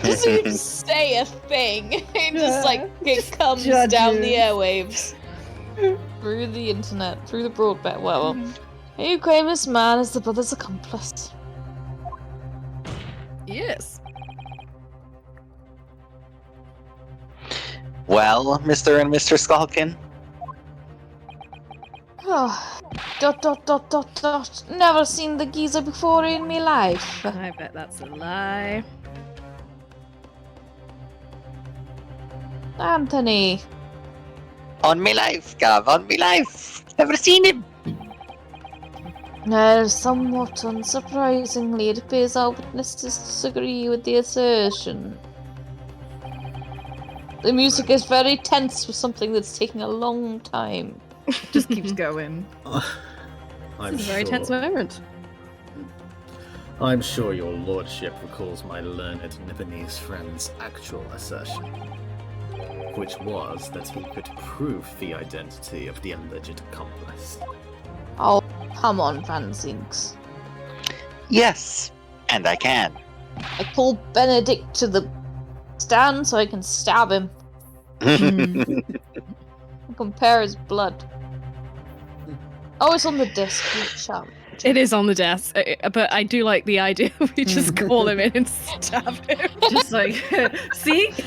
Speaker 9: Doesn't even say a thing. It just like it comes
Speaker 8: Judges.
Speaker 9: down the airwaves. Through the internet, through the broadband. Well, you claim this man as the brother's accomplice.
Speaker 3: Yes.
Speaker 5: Well, Mr. and Mr. Skulkin,
Speaker 9: Oh, ... Never seen the geezer before in my life.
Speaker 3: I bet that's a lie.
Speaker 9: Anthony.
Speaker 5: on me life, Gav, on me life. Never seen him.
Speaker 9: Somewhat unsurprisingly, it appears our witnesses disagree with the assertion. The music is very tense for something that's taking a long time.
Speaker 4: Just keeps going.
Speaker 1: I'm
Speaker 3: This is a very
Speaker 1: sure.
Speaker 3: tense moment.
Speaker 1: I'm sure your lordship recalls my learned Nibonese friend's actual assertion, which was that he could prove the identity of the alleged accomplice.
Speaker 9: Oh, come on, Fanzinks.
Speaker 5: Yes, and I can.
Speaker 9: I pull Benedict to the stand so I can stab him. compare his blood. Oh, it's on the disc. Champ.
Speaker 3: It is on the desk, but I do like the idea we just call him in and stab him.
Speaker 8: Just like, see?
Speaker 9: See,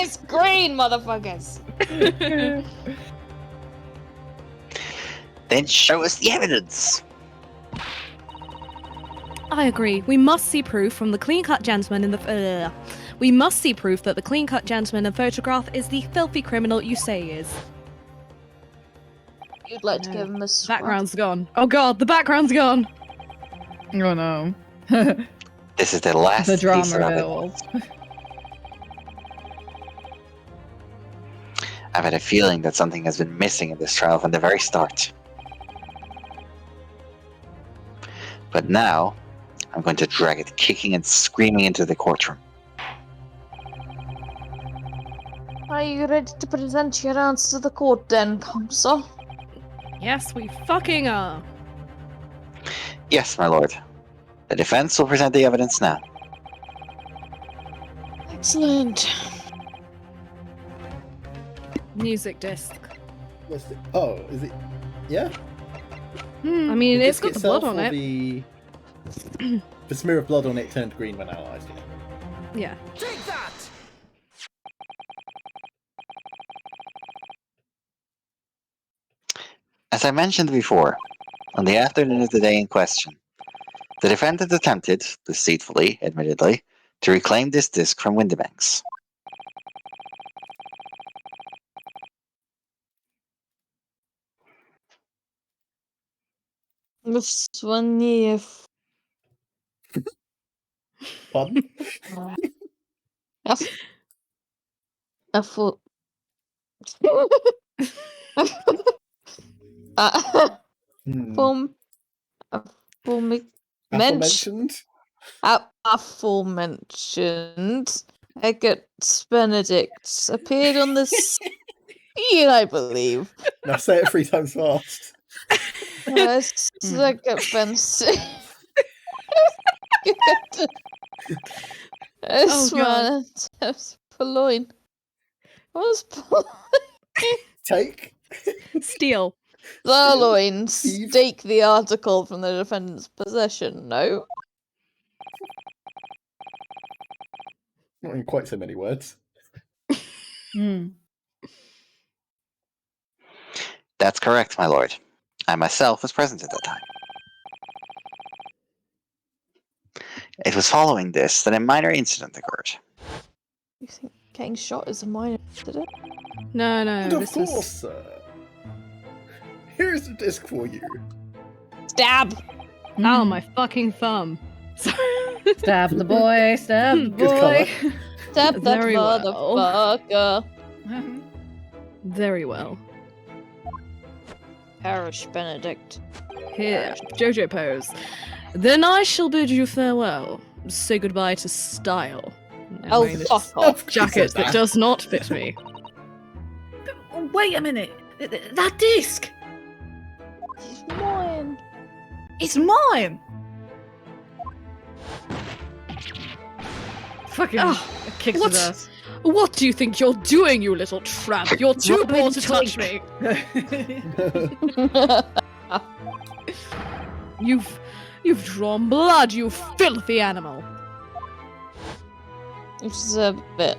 Speaker 9: it's green, motherfuckers.
Speaker 5: Then show us the evidence.
Speaker 7: I agree. We must see proof from the clean-cut gentleman in the. We must see proof that the clean-cut gentleman in the photograph is the filthy criminal you say he is.
Speaker 9: You'd like to give him a swap.
Speaker 3: Background's gone. Oh god, the background's gone.
Speaker 8: Oh no.
Speaker 5: This is the last
Speaker 8: The drama
Speaker 5: piece of
Speaker 8: builds.
Speaker 5: evidence. I've had a feeling that something has been missing in this trial from the very start. But now, I'm going to drag it kicking and screaming into the courtroom.
Speaker 9: Are you ready to present your answer to the court then, counsel?
Speaker 3: Yes, we fucking are.
Speaker 5: Yes, my lord. The defense will present the evidence now.
Speaker 9: Excellent.
Speaker 3: Music disc.
Speaker 1: What's it? Oh, is it? Yeah.
Speaker 3: I mean,
Speaker 1: The
Speaker 3: it's
Speaker 1: disc
Speaker 3: got the blood
Speaker 1: itself
Speaker 3: on
Speaker 1: or
Speaker 3: it.
Speaker 1: The smear of blood on it turned green when analysed it.
Speaker 3: Yeah.
Speaker 6: Take that!
Speaker 5: As I mentioned before, on the afternoon of the day in question, the defendant attempted, deceitfully, admittedly, to reclaim this disc from Windibanks.
Speaker 9: This one year.
Speaker 1: Pardon?
Speaker 9: Aforementioned. Aforementioned Eggert's Benedict appeared on the scene, I believe.
Speaker 1: Now say it 3 times fast.
Speaker 9: Egert Benedict.
Speaker 3: Oh, God.
Speaker 9: Purloin. What was purloin?
Speaker 1: Take.
Speaker 3: Steal.
Speaker 9: Sirloin.
Speaker 1: Steve.
Speaker 9: Stake the article from the defendant's possession. No.
Speaker 1: Not in quite so many words.
Speaker 5: That's correct, my lord. I myself was present at that time. It was following this that a minor incident occurred.
Speaker 9: You think getting shot is a minor incident?
Speaker 3: No,
Speaker 1: And of
Speaker 3: this
Speaker 1: course,
Speaker 3: was...
Speaker 1: sir. Here's the disc for you.
Speaker 9: Stab!
Speaker 3: Ow, my fucking thumb. Sorry.
Speaker 8: Stab the boy, stab the
Speaker 1: Good
Speaker 8: boy.
Speaker 9: Stab that
Speaker 3: Very well.
Speaker 9: motherfucker.
Speaker 3: Very well.
Speaker 9: Perish, Benedict.
Speaker 3: Here, Jojo pose. Then I shall bid you farewell. Say goodbye to style. And
Speaker 9: Oh,
Speaker 3: wearing this
Speaker 9: fuck off.
Speaker 3: jacket that does not fit me.
Speaker 8: Wait a minute. That disc!
Speaker 9: It's mine.
Speaker 8: It's mine! Fucking kicks
Speaker 3: what?
Speaker 8: his ass.
Speaker 3: What do you think you're doing, you little tramp? You're too
Speaker 8: Robin
Speaker 3: poor to touch me. You've drawn blood, you filthy animal.
Speaker 9: You deserve a bit.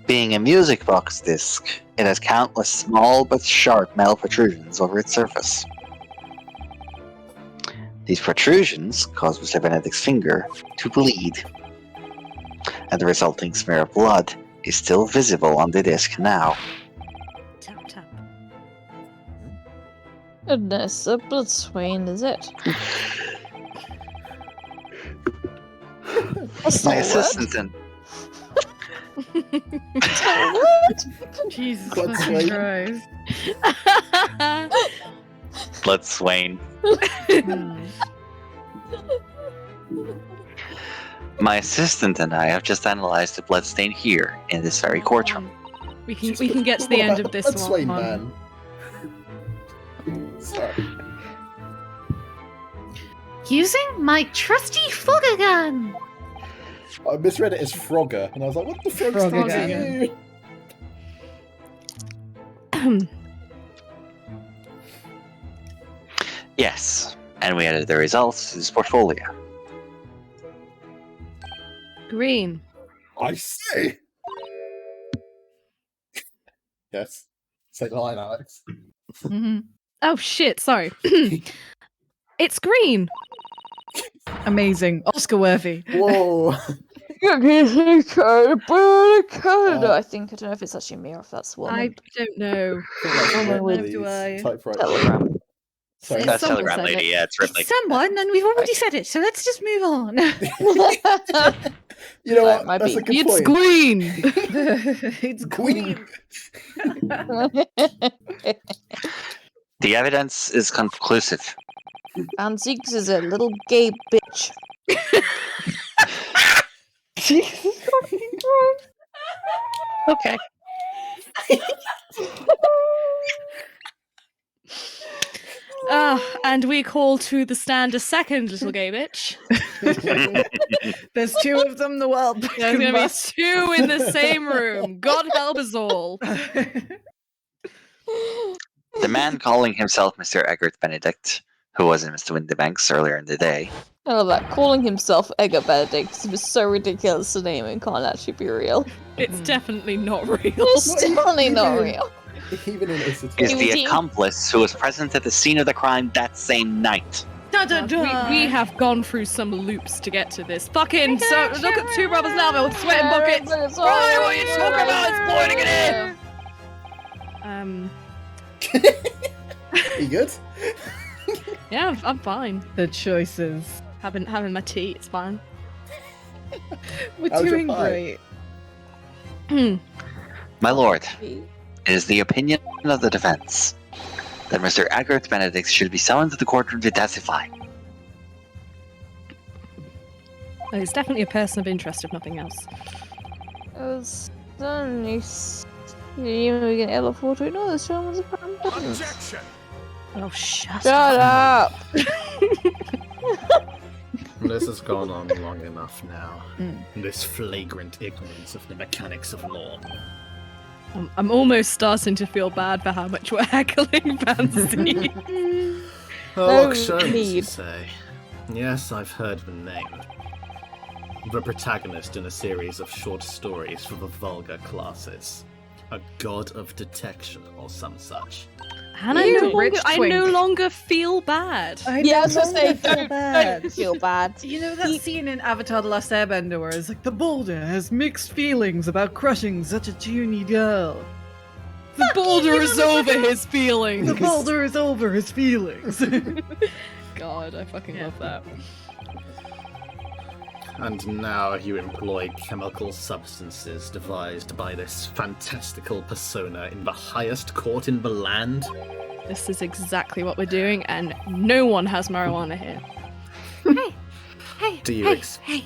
Speaker 5: Being a music box disc, it has countless small but sharp metal protrusions over its surface. These protrusions cause Mr. Benedict's finger to bleed, and the resulting smear of blood is still visible on the disc now.
Speaker 7: Tap tap.
Speaker 9: Goodness, a blood swain, is it? That's
Speaker 5: My
Speaker 9: not a
Speaker 5: assistant and
Speaker 8: Jesus
Speaker 1: Blood
Speaker 8: fucking
Speaker 1: swain.
Speaker 8: Christ.
Speaker 5: Blood Swain. My assistant and I have just analyzed the bloodstain here in this very courtroom.
Speaker 3: We can get to the end of this
Speaker 1: That's
Speaker 3: one.
Speaker 1: Swain, man. Sorry.
Speaker 4: Using my trusty fogger gun.
Speaker 1: I misread it as Frogger, and I was like, what the frog's
Speaker 8: Frogger
Speaker 1: doing to you?
Speaker 5: Yes, and we added the results to this portfolio.
Speaker 3: Green.
Speaker 1: I say. Yes. Say the line, Alex.
Speaker 3: Oh shit, sorry. It's green.
Speaker 8: Amazing. Oscar worthy.
Speaker 1: Whoa.
Speaker 9: I think I don't know if it's actually me or if that's what.
Speaker 3: I don't know.
Speaker 8: Do I?
Speaker 1: Typewriter.
Speaker 9: Telegram.
Speaker 1: Sorry.
Speaker 3: It's someone
Speaker 5: Telegram
Speaker 3: said
Speaker 5: lady,
Speaker 3: it.
Speaker 5: yeah, it's Ripley.
Speaker 8: It's someone, and we've already said it, so let's just move on.
Speaker 1: You know
Speaker 9: That
Speaker 1: what?
Speaker 9: might
Speaker 1: That's
Speaker 9: be.
Speaker 1: a good
Speaker 3: It's
Speaker 1: point.
Speaker 3: green.
Speaker 8: It's green.
Speaker 5: The evidence is conclusive.
Speaker 9: And Zeeks is a little gay bitch.
Speaker 8: Jesus fucking Christ.
Speaker 5: Okay.
Speaker 3: And we call to the stand a second little gay bitch.
Speaker 8: There's two of them, the world.
Speaker 3: There's gonna be two in the same room. God help us all.
Speaker 5: The man calling himself Mr. Eggert Benedict, who was in Mr. Windybanks earlier in the day,
Speaker 9: I love that. Calling himself Eggert Benedict was so ridiculous. The name and can't actually be real.
Speaker 3: It's definitely not real.
Speaker 9: It's definitely not real.
Speaker 1: Even in
Speaker 5: is
Speaker 1: esoteric.
Speaker 5: the accomplice who was present at the scene of the crime that same night.
Speaker 8: Da, da, da.
Speaker 3: We have gone through some loops to get to this. Fucking so look at two brothers now with sweating buckets. Right, what are you talking about? It's pointing it in.
Speaker 1: You good?
Speaker 3: Yeah, I'm fine.
Speaker 8: The choices.
Speaker 3: Having my tea, it's fine.
Speaker 8: We're
Speaker 1: How's your
Speaker 8: doing
Speaker 1: pie?
Speaker 8: great.
Speaker 5: My lord, it is the opinion of the defense that Mr. Eggert Benedict should be summoned to the courtroom to testify.
Speaker 3: Well, he's definitely a person of interest, if nothing else.
Speaker 6: Objection!
Speaker 3: Oh, shut
Speaker 9: Shut up!
Speaker 1: This has gone on long enough now. This flagrant ignorance of the mechanics of law.
Speaker 3: I'm almost starting to feel bad for how much we're heckling Fancy.
Speaker 1: Oh,
Speaker 9: No
Speaker 1: Sholmes, you
Speaker 9: need.
Speaker 1: say. Yes, I've heard the name. The protagonist in a series of short stories for the vulgar classes. A god of detection or some such.
Speaker 3: And
Speaker 8: Rich
Speaker 3: I
Speaker 8: twink.
Speaker 3: no longer feel bad.
Speaker 9: Yeah, I was gonna say,
Speaker 8: feel bad.
Speaker 9: don't feel bad.
Speaker 8: You know that scene in Avatar The Last Airbender where it's like, the boulder has mixed feelings about crushing such a puny girl.
Speaker 3: The boulder is over his feelings.
Speaker 8: The boulder is over his feelings.
Speaker 3: God, I fucking love that.
Speaker 1: And now you employ chemical substances devised by this fantastical persona in the highest court in the land?
Speaker 3: This is exactly what we're doing, and no one has marijuana here.
Speaker 8: Hey,
Speaker 1: Do you
Speaker 8: hey,
Speaker 1: ex-
Speaker 8: hey.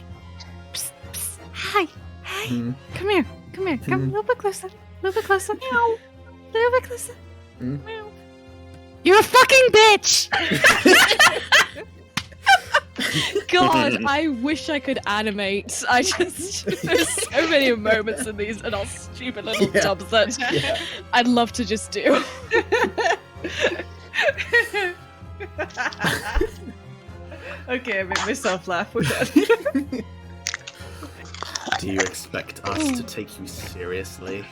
Speaker 8: Psst, psst. Hi, hey.
Speaker 1: Hmm?
Speaker 8: Come here, come a little bit closer, a little bit closer. Meow. A little bit closer.
Speaker 1: Hmm?
Speaker 8: Meow. You're a fucking bitch!
Speaker 3: God, I wish I could animate. There's so many moments in these and our stupid little
Speaker 1: Yeah.
Speaker 3: dubs that I'd love to just do.
Speaker 8: Okay, I made myself laugh. We're done.
Speaker 1: Do you expect us to take you seriously?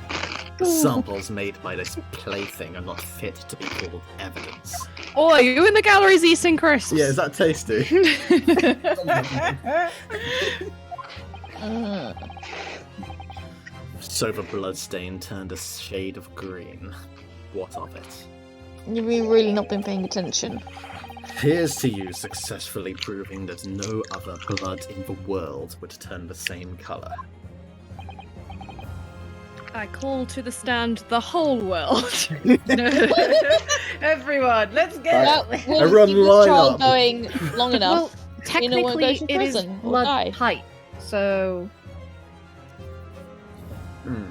Speaker 1: The samples made by this plaything are not fit to be called evidence.
Speaker 3: Oh, are you in the galleries eating crisps?
Speaker 1: Yeah, is that tasty? So the bloodstain turned a shade of green. What of it?
Speaker 9: You've really not been paying attention.
Speaker 1: Here's to you successfully proving that no other blood in the world would turn the same colour.
Speaker 3: I call to the stand the whole world.
Speaker 8: Everyone, let's go.
Speaker 1: Right.
Speaker 9: Well, we'll
Speaker 1: Everyone
Speaker 9: keep this
Speaker 1: line
Speaker 9: trial
Speaker 1: up.
Speaker 9: going long enough.
Speaker 8: Well,
Speaker 9: You know what, go
Speaker 8: technically,
Speaker 9: to
Speaker 8: it is
Speaker 9: prison or
Speaker 8: blood
Speaker 9: die.
Speaker 8: type, so
Speaker 1: Hmm.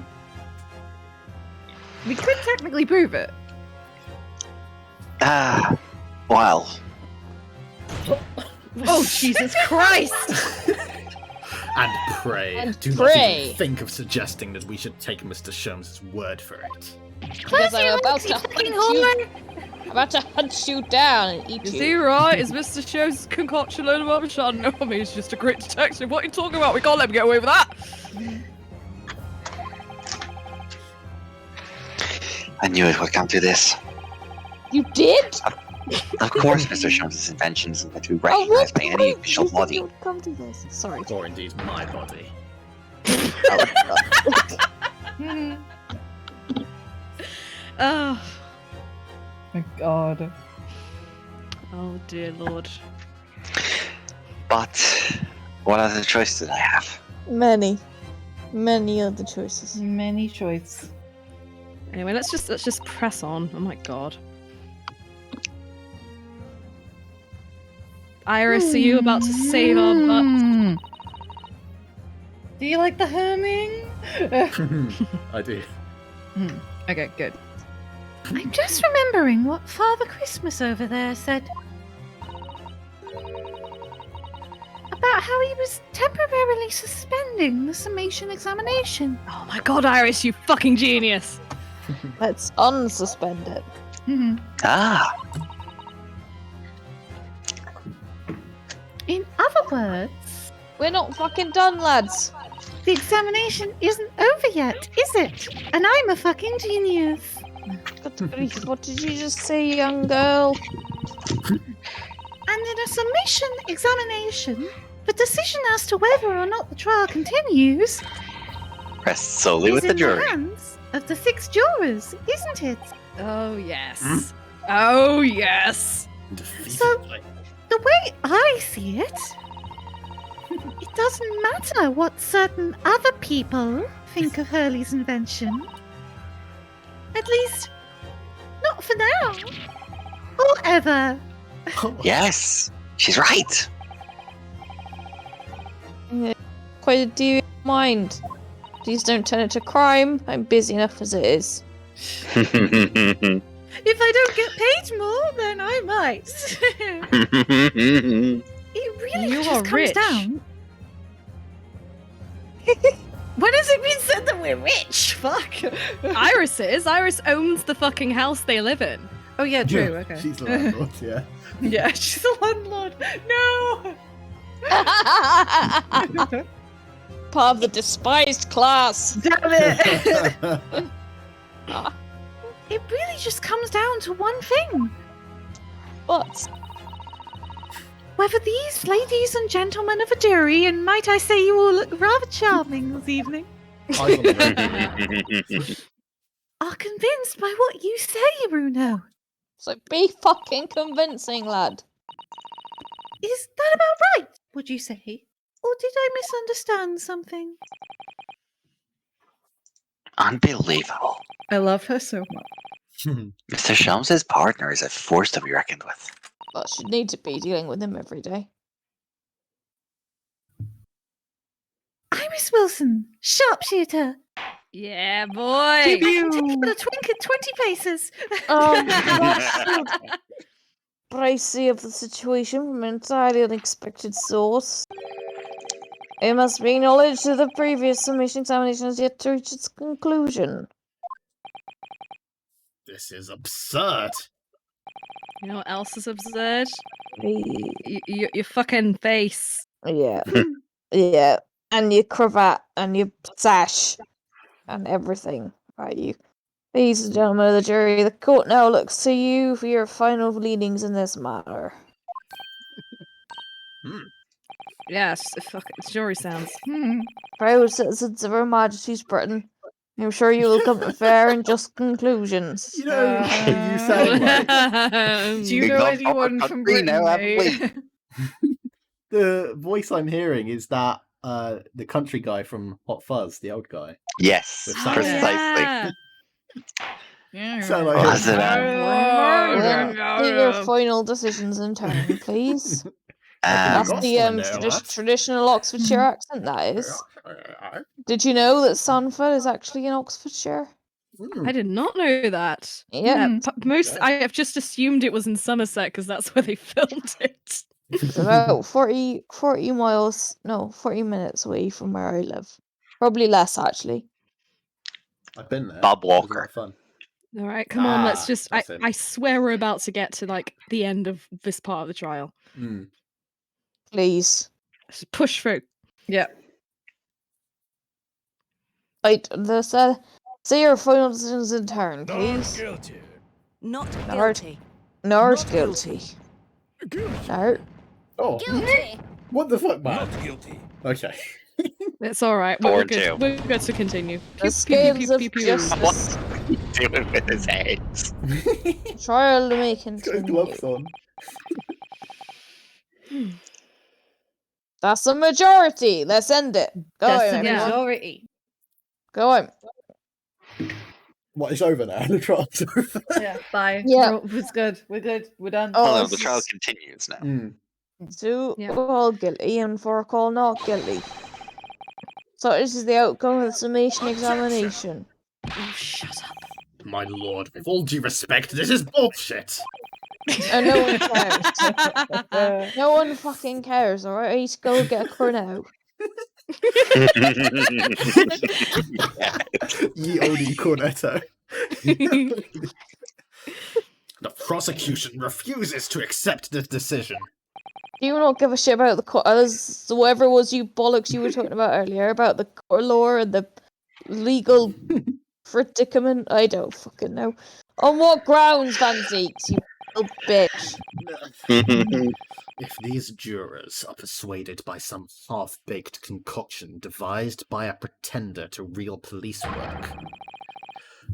Speaker 8: we could technically prove it.
Speaker 5: Ah, well,
Speaker 8: Oh, Jesus Christ!
Speaker 1: And pray.
Speaker 9: And
Speaker 1: Do
Speaker 9: pray.
Speaker 1: not even think of suggesting that we should take Mr. Sholmes' word for it.
Speaker 9: Because I'm about to hunt you down and eat
Speaker 8: Is
Speaker 9: you.
Speaker 8: he right? Is Mr. Sholmes' concoction load of rubbish? I know, I mean, he's just a great detective. What are you talking about? We can't let him get away with that.
Speaker 5: I knew it would come to this.
Speaker 9: You did?
Speaker 5: Of course, Mr. Sholmes' invention isn't to be
Speaker 9: Oh,
Speaker 5: recognized
Speaker 9: what?
Speaker 5: by any official
Speaker 9: You said
Speaker 5: body.
Speaker 9: you would come to this. Sorry.
Speaker 1: Or indeed my body.
Speaker 8: Oh. My God. Oh dear Lord.
Speaker 5: But what other choice did I have?
Speaker 9: Many other choices.
Speaker 8: Many choice.
Speaker 3: Anyway, let's just press on. Oh my god. Iris, are you about to save our butts?
Speaker 8: Do you like the humming?
Speaker 1: I do.
Speaker 8: Okay, good.
Speaker 4: I'm just remembering what Father Christmas over there said. About how he was temporarily suspending the summation examination.
Speaker 3: Oh my god, Iris, you fucking genius!
Speaker 9: Let's unsuspend it.
Speaker 5: Ah,
Speaker 4: In other words,
Speaker 9: We're not fucking done, lads.
Speaker 4: the examination isn't over yet, is it? And I'm a fucking genius.
Speaker 9: Good grief, what did you just say, young girl?
Speaker 4: And in a summation examination, the decision as to whether or not the trial continues
Speaker 5: rests solely
Speaker 4: is
Speaker 5: with the
Speaker 4: in the
Speaker 5: jury.
Speaker 4: hands of the 6 jurors, isn't it?
Speaker 3: Oh yes. Oh yes.
Speaker 1: Defeatedly.
Speaker 4: The way I see it, it doesn't matter what certain other people think of Hurley's invention. At least, not for now. Or ever.
Speaker 5: Yes, she's right.
Speaker 9: Quite a devious mind. Please don't turn it to crime. I'm busy enough as it is.
Speaker 4: If I don't get paid more, then I might. It really
Speaker 3: You
Speaker 4: just
Speaker 3: are
Speaker 4: comes
Speaker 3: rich.
Speaker 4: down. When has it been said that we're rich? Fuck.
Speaker 3: Iris is. Iris owns the fucking house they live in.
Speaker 8: Oh yeah, true. Okay.
Speaker 1: She's the landlord, yeah.
Speaker 8: Yeah, she's the landlord. No.
Speaker 9: Part of the despised class.
Speaker 8: Damn it.
Speaker 4: It really just comes down to one thing.
Speaker 9: But
Speaker 4: Whether these ladies and gentlemen of a jury, and might I say you all look rather charming this evening,
Speaker 1: I will remember.
Speaker 4: are convinced by what you say, Bruno.
Speaker 9: so be fucking convincing, lad.
Speaker 4: Is that about right, would you say? Or did I misunderstand something?
Speaker 5: Unbelievable.
Speaker 8: I love her so much.
Speaker 5: Mr. Sholmes' partner is a force to be reckoned with.
Speaker 9: But she'd need to be dealing with him every day.
Speaker 4: Iris Wilson, sharpshooter.
Speaker 3: Yeah, boy.
Speaker 4: I can take you a twink at 20 paces.
Speaker 9: Pricey of the situation from an entirely unexpected source. It must be acknowledged that the previous summation examination has yet to reach its conclusion.
Speaker 1: This is absurd.
Speaker 3: You know what else is absurd?
Speaker 9: Y-
Speaker 3: Your fucking face.
Speaker 9: Yeah. Yeah. And your cravat and your sash and everything. Right, you. Ladies and gentlemen of the jury, the court now looks to you for your final leanings in this matter.
Speaker 3: Yes, fucking jury sounds.
Speaker 9: Proud citizens of Her Majesty's Britain, I'm sure you will come to fair and just conclusions.
Speaker 1: You know who you sound like?
Speaker 8: Do you
Speaker 5: We've
Speaker 8: know
Speaker 5: gone
Speaker 8: anyone
Speaker 5: proper
Speaker 8: from
Speaker 5: country
Speaker 8: Britain?
Speaker 5: now, haven't we?
Speaker 8: mate?
Speaker 1: The voice I'm hearing is that the country guy from Hot Fuzz, the old guy.
Speaker 5: Yes,
Speaker 1: With
Speaker 3: Oh,
Speaker 1: Sam.
Speaker 5: precisely.
Speaker 3: yeah.
Speaker 1: Sound like
Speaker 5: Was
Speaker 1: him.
Speaker 5: it
Speaker 9: Then do your final decisions in turn, please. That's
Speaker 1: got
Speaker 9: the
Speaker 1: someone there, lads.
Speaker 9: traditional Oxfordshire accent, that is. Did you know that Sanford is actually in Oxfordshire?
Speaker 3: I did not know that.
Speaker 9: Yeah.
Speaker 3: Most I have just assumed it was in Somerset because that's where they filmed it.
Speaker 9: It's about 40 miles, no, 40 minutes away from where I live. Probably less, actually.
Speaker 1: I've been there.
Speaker 5: Bob
Speaker 1: It was a lot
Speaker 5: Walker.
Speaker 1: of fun.
Speaker 3: All right, come on, let's
Speaker 1: Ah,
Speaker 3: just.
Speaker 1: that's it.
Speaker 3: I swear we're about to get to like the end of this part of the trial.
Speaker 1: Mm.
Speaker 9: Please.
Speaker 3: Let's push through.
Speaker 8: Yeah.
Speaker 9: Right, say your final decisions in turn,
Speaker 6: Not
Speaker 9: please.
Speaker 6: guilty.
Speaker 10: Not
Speaker 9: Nard.
Speaker 10: guilty.
Speaker 9: Nard
Speaker 6: Not
Speaker 9: guilty.
Speaker 6: Guilty.
Speaker 9: Nard.
Speaker 1: Oh,
Speaker 2: Guilty.
Speaker 1: what the fuck, man?
Speaker 6: Not guilty.
Speaker 1: Okay.
Speaker 3: It's all right.
Speaker 5: Four
Speaker 3: We're
Speaker 5: and
Speaker 3: good.
Speaker 5: two.
Speaker 3: We're good to continue.
Speaker 9: The scales of justice.
Speaker 5: Doing with his hands.
Speaker 9: Trial may
Speaker 1: He's got his
Speaker 9: continue.
Speaker 1: gloves on.
Speaker 9: That's a majority. Let's end it. Go
Speaker 8: That's
Speaker 9: on,
Speaker 8: the
Speaker 3: yeah.
Speaker 9: everyone.
Speaker 8: majority.
Speaker 9: Go on.
Speaker 1: What, it's over now? The trial's over.
Speaker 8: Yeah, bye.
Speaker 9: Yeah.
Speaker 8: It's good. We're good. We're done.
Speaker 9: Oh,
Speaker 5: Oh no,
Speaker 9: this
Speaker 5: the trial
Speaker 9: is-
Speaker 5: continues now.
Speaker 1: Mm.
Speaker 9: 2
Speaker 3: Yeah.
Speaker 9: all guilty and 4 call not guilty. So this is the outcome of the summation examination.
Speaker 3: Oh, shut up.
Speaker 1: My lord, with all due respect, this is bullshit.
Speaker 9: And no one cares. No one fucking cares, alright? I need to go get a cornet.
Speaker 1: Ye odi cornetto. The prosecution refuses to accept this decision.
Speaker 9: Do you not give a shit about the court? Whatever it was you bollocks you were talking about earlier about the court law and the legal predicament? I don't fucking know. On what grounds, Van Zeeks, you little bitch?
Speaker 1: If these jurors are persuaded by some half-baked concoction devised by a pretender to real police work,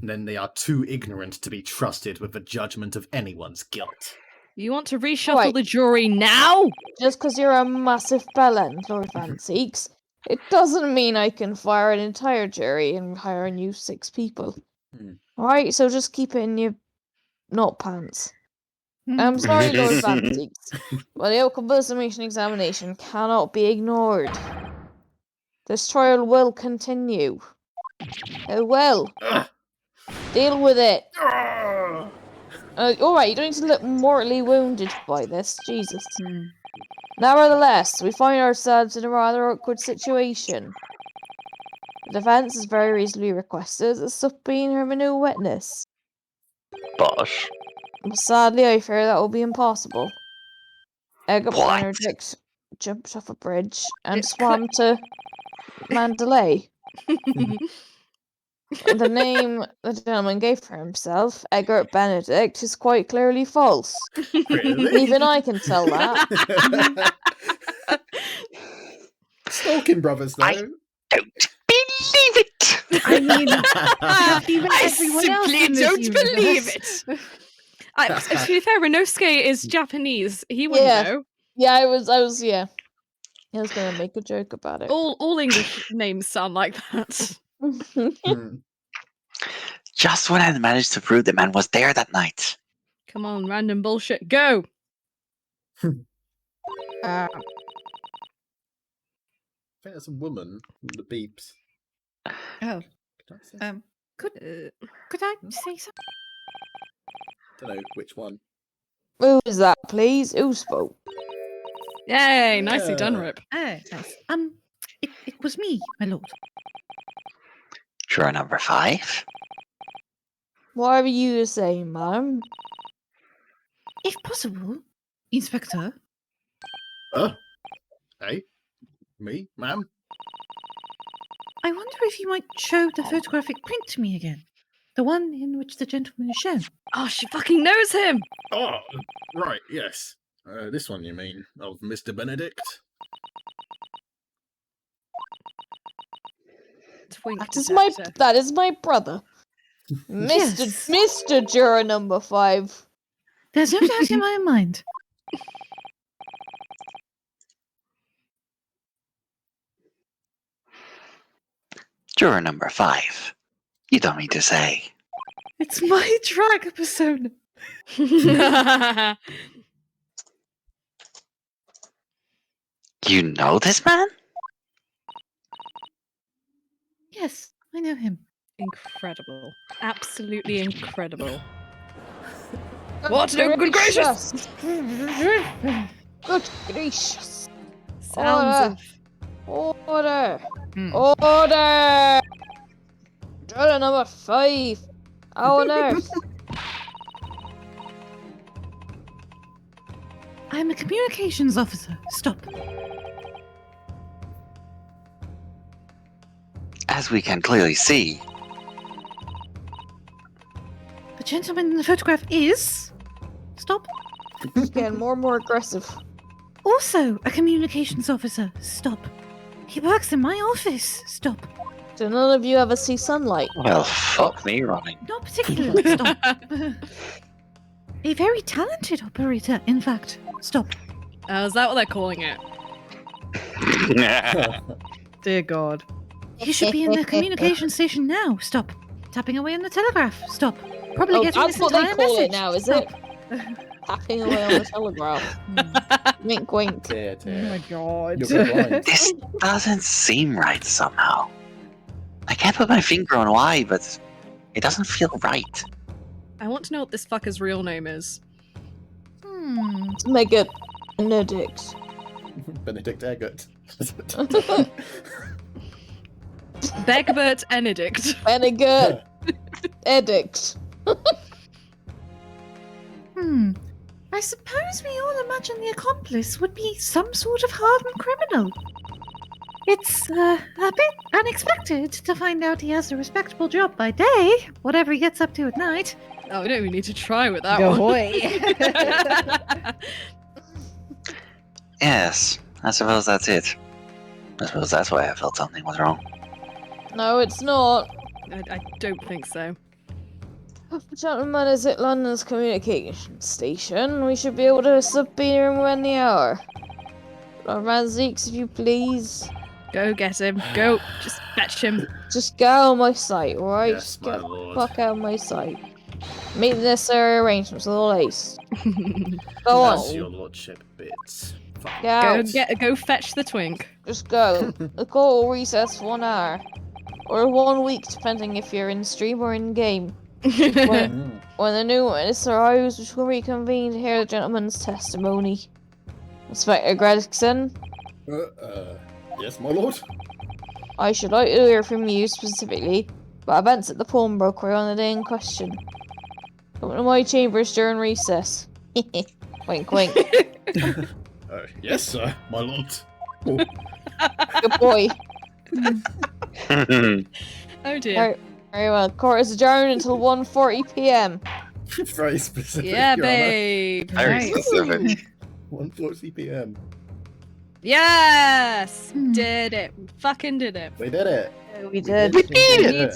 Speaker 1: then they are too ignorant to be trusted with the judgment of anyone's guilt.
Speaker 3: You want to reshuffle
Speaker 9: Right.
Speaker 3: the jury now?
Speaker 9: Just because you're a massive bellend, Lord Van Zeeks, it doesn't mean I can fire an entire jury and hire a new 6 people.
Speaker 1: Hmm.
Speaker 9: Alright, so just keep it in your not pants. I'm sorry, Lord Van Zeeks, but the outcome of the summation examination cannot be ignored. This trial will continue. It will.
Speaker 1: Ugh.
Speaker 9: Deal with it.
Speaker 1: Ugh.
Speaker 9: Alright, you don't need to look mortally wounded by this. Jesus. Nevertheless, we find ourselves in a rather awkward situation. The defence has very reasonably requested a subpoena of a new witness.
Speaker 5: But
Speaker 9: But sadly, I fear that will be impossible. Edgar
Speaker 5: What?
Speaker 9: Benedict jumped off a bridge and swam to Mandalay. The name the gentleman gave for himself, Egbert Benedict, is quite clearly false.
Speaker 1: Really?
Speaker 9: Even I can tell that.
Speaker 1: Stalking brothers, though.
Speaker 5: I- don't believe it.
Speaker 8: I mean,
Speaker 3: I
Speaker 8: everyone else
Speaker 3: simply
Speaker 8: in this
Speaker 3: don't believe
Speaker 8: universe.
Speaker 3: it. To be fair, Renosuke is Japanese. He wouldn't
Speaker 9: Yeah.
Speaker 3: know.
Speaker 9: Yeah, I was, yeah. I was gonna make a joke about it.
Speaker 3: All English names sound like that.
Speaker 1: Hmm.
Speaker 5: Just when I managed to prove the man was there that night.
Speaker 3: Come on, random bullshit, go!
Speaker 1: I think that's a woman with the beeps.
Speaker 8: Oh,
Speaker 1: Can I say?
Speaker 8: could I say something?
Speaker 1: Don't know which one.
Speaker 9: Who was that, please? Who spoke?
Speaker 3: Yay, nicely done,
Speaker 1: Yeah.
Speaker 3: Rip.
Speaker 8: Oh, nice. It was me, my lord.
Speaker 5: Juror number 5.
Speaker 9: Whatever you say, ma'am.
Speaker 8: If possible, Inspector,
Speaker 1: Hey? Me? Ma'am?
Speaker 8: I wonder if you might show the photographic print to me again. The one in which the gentleman is shown.
Speaker 3: Oh, she fucking knows him!
Speaker 1: Oh, right, yes. This one, you mean, of Mr. Benedict?
Speaker 3: Twink
Speaker 9: That is my brother. Mr.
Speaker 8: Yes.
Speaker 9: Mr. Juror number 5.
Speaker 8: There's no doubt in my mind.
Speaker 5: Juror number 5. You don't mean to say.
Speaker 8: It's my drag persona.
Speaker 5: You know this man?
Speaker 8: Yes, I know him.
Speaker 3: Incredible. Absolutely incredible. What? No, good gracious!
Speaker 9: Good gracious.
Speaker 3: Sounds of
Speaker 9: Order.
Speaker 8: Hmm.
Speaker 9: Order. Drill number 5. How on earth?
Speaker 4: I'm a communications officer. Stop.
Speaker 5: As we can clearly see,
Speaker 4: The gentleman in the photograph is. Stop.
Speaker 9: He's getting more and more aggressive.
Speaker 4: Also a communications officer. Stop. He works in my office. Stop.
Speaker 9: Do none of you ever see sunlight?
Speaker 5: well, fuck me running.
Speaker 4: Not particularly. Stop. A very talented operator, in fact. Stop.
Speaker 3: is that what they're calling it?
Speaker 8: Dear God.
Speaker 4: He should be in the communication station now. Stop. Tapping away on the telegraph. Stop. Probably
Speaker 9: Oh,
Speaker 4: getting
Speaker 9: that's
Speaker 4: this
Speaker 9: what they
Speaker 4: entire
Speaker 9: call
Speaker 4: message.
Speaker 9: it now, is
Speaker 4: Stop.
Speaker 9: it? Tapping away on the telegraph. Wink, wink.
Speaker 1: Dear,
Speaker 8: Oh
Speaker 1: dear.
Speaker 8: my God.
Speaker 1: You're blind.
Speaker 5: This doesn't seem right somehow. I can't put my finger on why, but it doesn't feel right.
Speaker 3: I want to know what this fucker's real name is.
Speaker 9: Make it Benedict.
Speaker 1: Benedict Eggert.
Speaker 3: Begbert Benedict.
Speaker 9: Benedict. Edict.
Speaker 4: I suppose we all imagine the accomplice would be some sort of hardened criminal. It's a bit unexpected to find out he has a respectable job by day, whatever he gets up to at night.
Speaker 3: Oh, we don't even need to try with that
Speaker 8: Go
Speaker 3: one.
Speaker 8: away.
Speaker 5: Yes, I suppose that's it. I suppose that's why I felt something was wrong.
Speaker 9: No, it's not.
Speaker 3: I don't think so.
Speaker 9: If the gentleman is at London's communication station, we should be able to subpoena him when the hour. Lord Van Zeeks, if you please.
Speaker 3: Go get him. Go. Just fetch him.
Speaker 9: Just get out of my sight, alright?
Speaker 1: Yes,
Speaker 9: Just
Speaker 1: my
Speaker 9: get the
Speaker 1: lord.
Speaker 9: fuck out of my sight. Make the necessary arrangements with all haste. Go
Speaker 1: That's
Speaker 9: on.
Speaker 1: your lordship bits. Fuck.
Speaker 9: Get out.
Speaker 3: Go fetch the twink.
Speaker 9: Just go. The court will recess for 1 hour. Or 1 week, depending if you're in stream or in game. When the new witness arrives, we shall reconvene to hear the gentleman's testimony. Inspector Gregson,
Speaker 1: Yes, my lord.
Speaker 9: I should like to hear from you specifically about events at the pawnbroker on the day in question. Come to my chambers during recess. Wink, wink.
Speaker 1: Yes, sir, my lord. Oh.
Speaker 9: Good boy.
Speaker 3: Oh dear.
Speaker 9: Very well. Court is adjourned until 1:40 p.m.
Speaker 1: Very specific.
Speaker 3: Yeah,
Speaker 1: Your Honor.
Speaker 3: babe.
Speaker 5: Very
Speaker 8: Nice.
Speaker 5: specific.
Speaker 1: 1:40 p.m.
Speaker 3: Yes! Did it. Fucking did it.
Speaker 1: We did it.
Speaker 9: We did.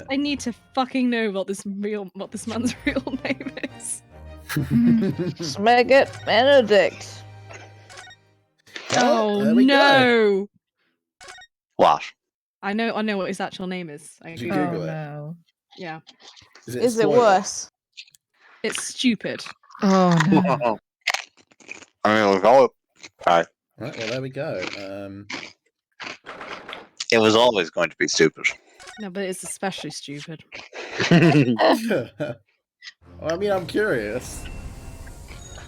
Speaker 3: I need to fucking know what this man's real name is.
Speaker 9: Just make it Benedict.
Speaker 3: Oh
Speaker 1: there we go.
Speaker 3: no!
Speaker 5: What?
Speaker 3: I know what his actual name is.
Speaker 1: Did you
Speaker 8: Oh
Speaker 1: Google it?
Speaker 8: no.
Speaker 3: Yeah.
Speaker 9: Is it
Speaker 1: spoiled?
Speaker 9: worse?
Speaker 3: It's stupid.
Speaker 8: Oh no.
Speaker 5: I mean, we'll go. Right.
Speaker 1: Right, well, there we go.
Speaker 5: It was always going to be stupid.
Speaker 3: No, but it's especially stupid.
Speaker 1: Well, I mean, I'm curious.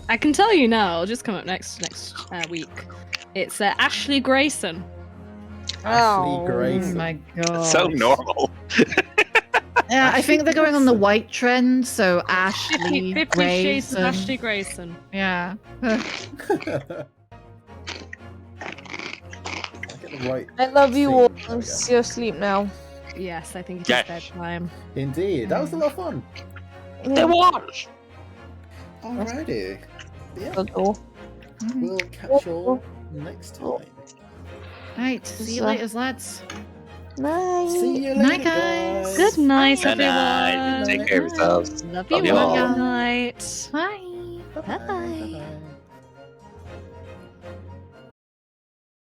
Speaker 3: I can tell you now. It'll just come up next week. It's Ashley Grayson.
Speaker 1: Ashley
Speaker 9: Oh,
Speaker 8: Oh
Speaker 1: Grayson.
Speaker 8: my God.
Speaker 5: So normal.
Speaker 8: Yeah, I think they're going on the white trend, so Ashley
Speaker 3: 50 Shades of
Speaker 8: Grayson.
Speaker 3: Ashley Grayson.
Speaker 8: Yeah.
Speaker 1: Right.
Speaker 9: I love you all.
Speaker 1: There
Speaker 9: I'm
Speaker 1: we go.
Speaker 9: still asleep now.
Speaker 3: Yes, I think it's
Speaker 5: Yes.
Speaker 3: bedtime.
Speaker 1: Indeed, that was a lot of fun.
Speaker 5: There was.
Speaker 1: Alrighty. Yeah,
Speaker 9: Cool.
Speaker 1: we'll catch you all next time.
Speaker 8: Right, see you later, lads.
Speaker 9: Night.
Speaker 1: See you
Speaker 8: Night,
Speaker 1: later,
Speaker 8: guys.
Speaker 1: guys.
Speaker 3: Good night,
Speaker 5: Good night.
Speaker 3: everyone.
Speaker 5: Take care of yourselves.
Speaker 3: Love
Speaker 5: Love
Speaker 3: you
Speaker 5: you
Speaker 3: all.
Speaker 5: all.
Speaker 3: Good night.
Speaker 8: Bye.
Speaker 1: Bye-bye.
Speaker 3: Bye.
Speaker 1: Bye-bye.